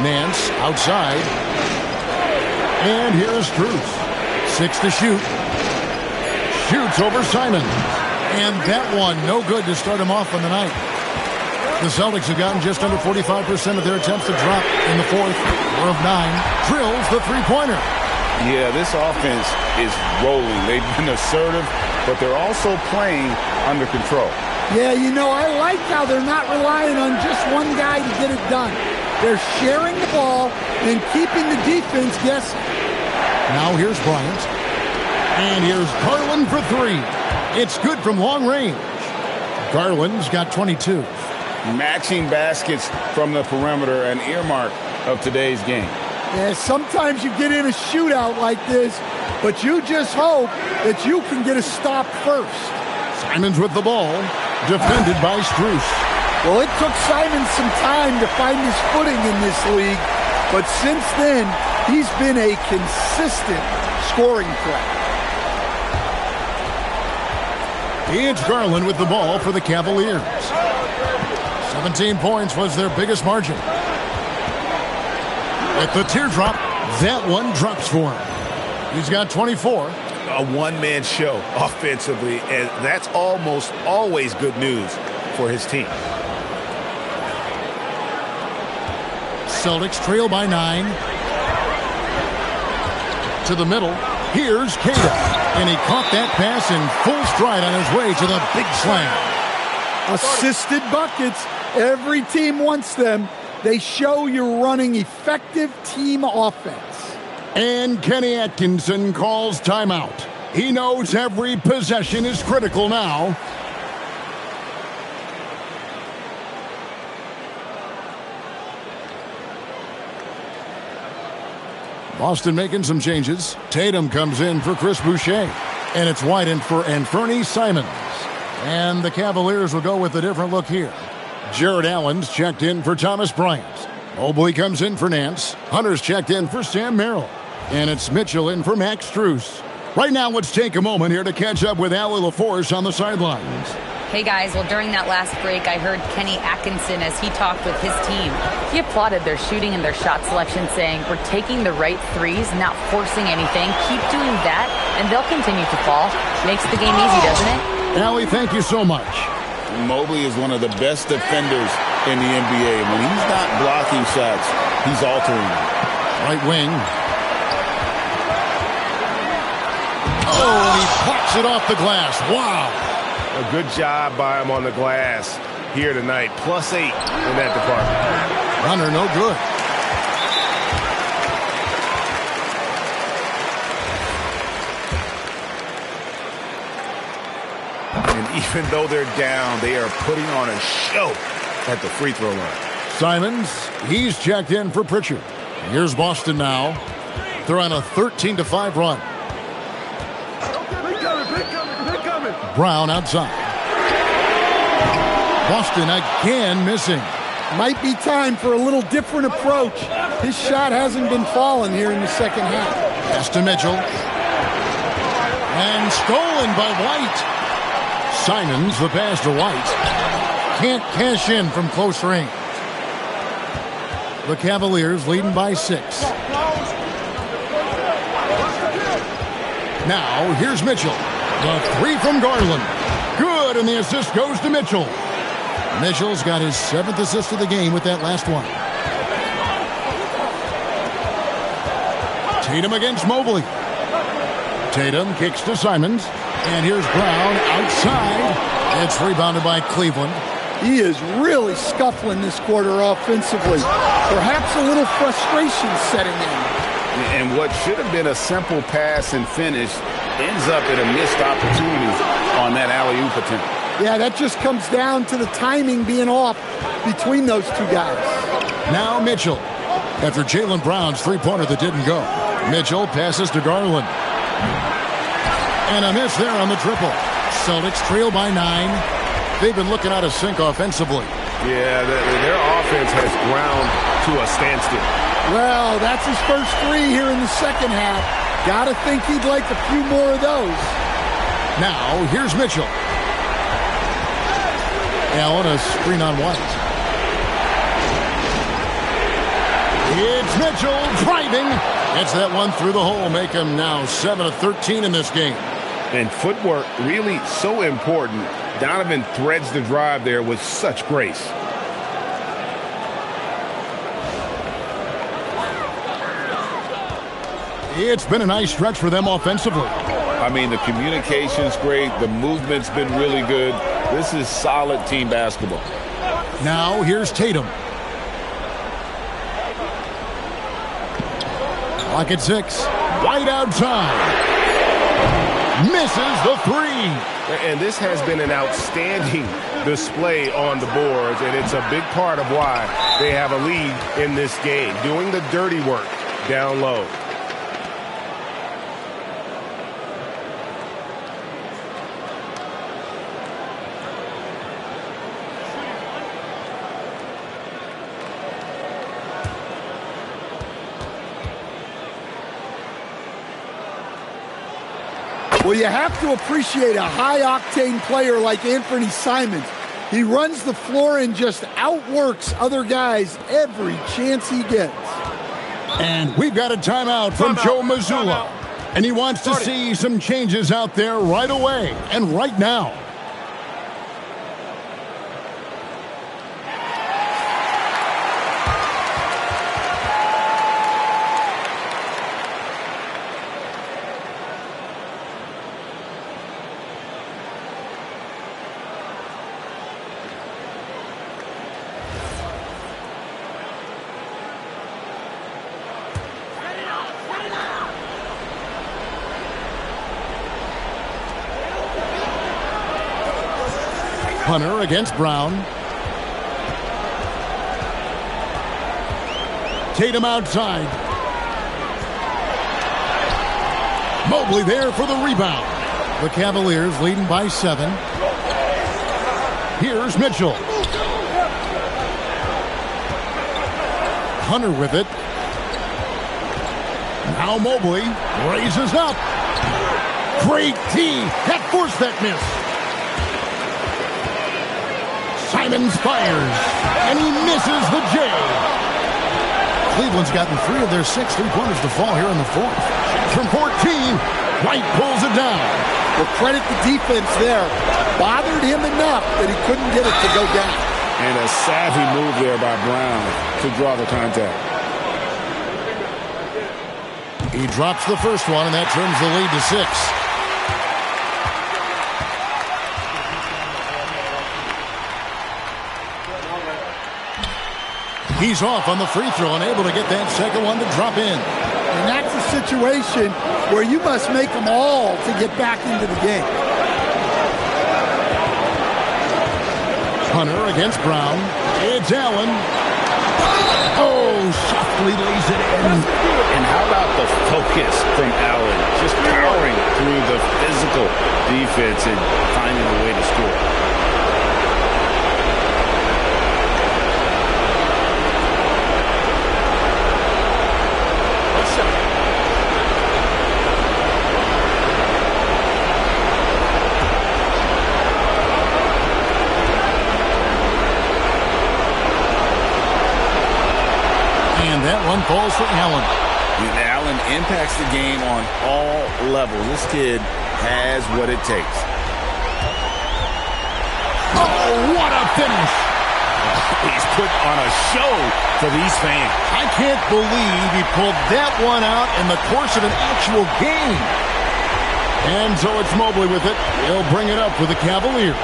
Nance outside. And here's Strus. 6 to shoot. Shoots over Simon. And that one, no good to start him off on the night. The Celtics have gotten just under 45% of their attempts to drop in the fourth. 4 of 9. Drills the three-pointer. Yeah, this offense is rolling. They've been assertive, but they're also playing under control. Yeah, you know, I like how they're not relying on just one guy to get it done. They're sharing the ball and keeping the defense guessing. Now here's Bryant. And here's Garland for three. It's good from long range. Garland's got 22. Matching baskets from the perimeter, an earmark of today's game. Yeah, sometimes you get in a shootout like this, but you just hope that you can get a stop first. Simons with the ball, defended by Strus. Well, it took Simons some time to find his footing in this league, but since then, he's been a consistent scoring threat. It's Garland with the ball for the Cavaliers. 17 points was their biggest margin. At the teardrop, that one drops for him. He's got 24. A one-man show offensively, and that's almost always good news for his team. Celtics trail by 9. To the middle. Here's Cada. And he caught that pass in full stride on his way to the big slam. Assisted buckets. Every team wants them. They show you're running effective team offense. And Kenny Atkinson calls timeout. He knows every possession is critical now. Boston making some changes. Tatum comes in for Chris Boucher. And it's White for Anthony Simons. And the Cavaliers will go with a different look here. Jared Allen's checked in for Thomas Bryant. Mobley comes in for Nance. Hunter's checked in for Sam Merrill. And it's Mitchell in for Max Strus. Right now, let's take a moment here to catch up with Allie LaForce on the sidelines. Hey guys, well during that last break, I heard Kenny Atkinson as he talked with his team. He applauded their shooting and their shot selection, saying, "We're taking the right threes, not forcing anything. Keep doing that, and they'll continue to fall." Makes the game easy, doesn't it? Allie, thank you so much. Mobley is one of the best defenders in the NBA. When he's not blocking shots, he's altering them. Right wing. Oh, and he pops it off the glass. Wow. A good job by him on the glass here tonight. +8 in that department. Runner no good. And even though they're down, they are putting on a show at the free throw line. Simons, he's checked in for Pritchard. Here's Boston now. They're on a 13-5 run. Brown outside. Boston again missing. Might be time for a little different approach. His shot hasn't been falling here in the second half. Pass to Mitchell. And stolen by White. Simons, the pass to White. Can't cash in from close range. The Cavaliers leading by 6. Now, here's Mitchell. The three from Garland. Good, and the assist goes to Mitchell. Mitchell's got his 7th assist of the game with that last one. Tatum against Mobley. Tatum kicks to Simons. And here's Brown outside. It's rebounded by Cleveland. He is really scuffling this quarter offensively. Perhaps a little frustration setting in. And what should have been a simple pass and finish ends up in a missed opportunity on that alley-oop attempt. Yeah, that just comes down to the timing being off between those two guys. Now Mitchell. After Jaylen Brown's three-pointer that didn't go. Mitchell passes to Garland. And a miss there on the triple. Celtics trail by 9. They've been looking out of sync offensively. Yeah, their offense has ground to a standstill. Well, that's his first 3 here in the second half. Gotta think he'd like a few more of those. Now, here's Mitchell. Allen, a screen on White. It's Mitchell driving. It's that one through the hole. Make him now 7 of 13 in this game. And footwork really so important. Donovan threads the drive there with such grace. It's been a nice stretch for them offensively. I mean, the communication's great. The movement's been really good. This is solid team basketball. Now here's Tatum. Clock at 6. White outside. Misses the 3. And this has been an outstanding display on the boards, and it's a big part of why they have a lead in this game, doing the dirty work down low. Well, you have to appreciate a high-octane player like Anthony Simons. He runs the floor and just outworks other guys every chance he gets. And we've got a timeout from Joe Mazzulla. And he wants to see some changes out there right away and right now. Hunter against Brown. Tatum outside. Mobley there for the rebound. The Cavaliers leading by 7. Here's Mitchell. Hunter with it. Now Mobley raises up. Great D. That forced that miss. Simons fires, and he misses the J. Cleveland's gotten 3 of their 6 3-pointers to fall here in the 4th. From 14, White pulls it down. Well, credit the defense there. Bothered him enough that he couldn't get it to go down. And a savvy move there by Brown to draw the contact. He drops the first one, and that turns the lead to 6. He's off on the free throw and able to get that second one to drop in. And that's a situation where you must make them all to get back into the game. Hunter against Brown. It's Allen. Oh, softly lays it in. And how about the focus from Allen? Just powering through the physical defense and finding a way to score. That one falls for Allen. And Allen impacts the game on all levels. This kid has what it takes. Oh, what a finish. He's put on a show for these fans. I can't believe he pulled that one out in the course of an actual game. And so it's Mobley with it. He'll bring it up for the Cavaliers.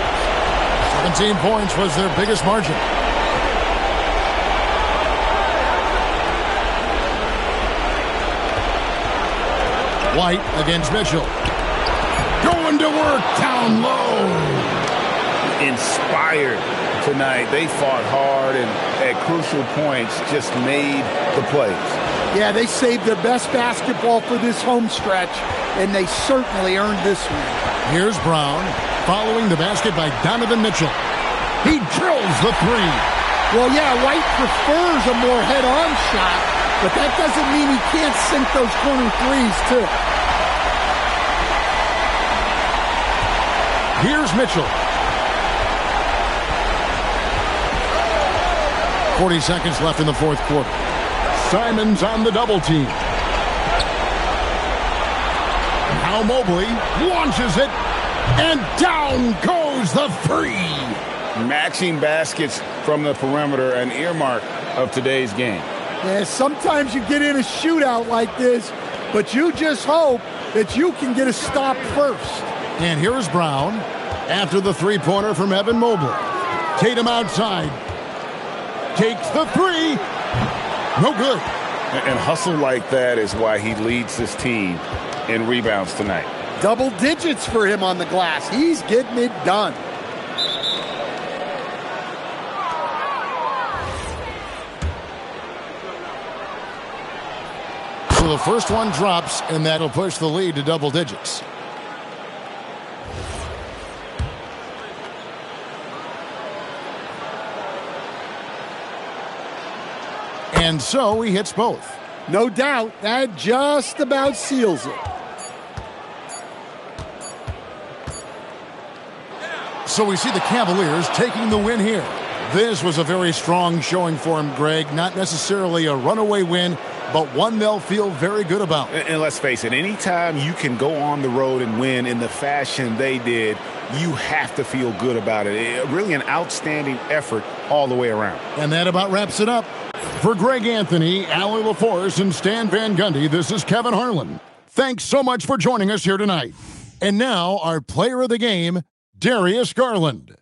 17 points was their biggest margin. White against Mitchell. Going to work down low. Inspired tonight. They fought hard and at crucial points just made the plays. Yeah, they saved their best basketball for this home stretch, and they certainly earned this one. Here's Brown following the basket by Donovan Mitchell. He drills the 3. Well, yeah, White prefers a more head-on shot, but that doesn't mean he can't sink those corner 3s, too. Here's Mitchell. 40 seconds left in the 4th quarter. Simons on the double team. Now Mobley launches it, and down goes the 3. Matching baskets from the perimeter, an earmark of today's game. Yeah, sometimes you get in a shootout like this, but you just hope that you can get a stop first. And here is Brown. After the three-pointer from Evan Mobley. Tatum outside. Takes the three. No good. And hustle like that is why he leads his team in rebounds tonight. Double digits for him on the glass. He's getting it done. So the first one drops, and that'll push the lead to double digits. And so he hits both. No doubt, that just about seals it. So we see the Cavaliers taking the win here. This was a very strong showing for him, Greg. Not necessarily a runaway win, but one they'll feel very good about. And let's face it, anytime you can go on the road and win in the fashion they did, you have to feel good about it. Really an outstanding effort all the way around. And that about wraps it up. For Greg Anthony, Allie LaForce, and Stan Van Gundy, this is Kevin Harlan. Thanks so much for joining us here tonight. And now, our player of the game, Darius Garland.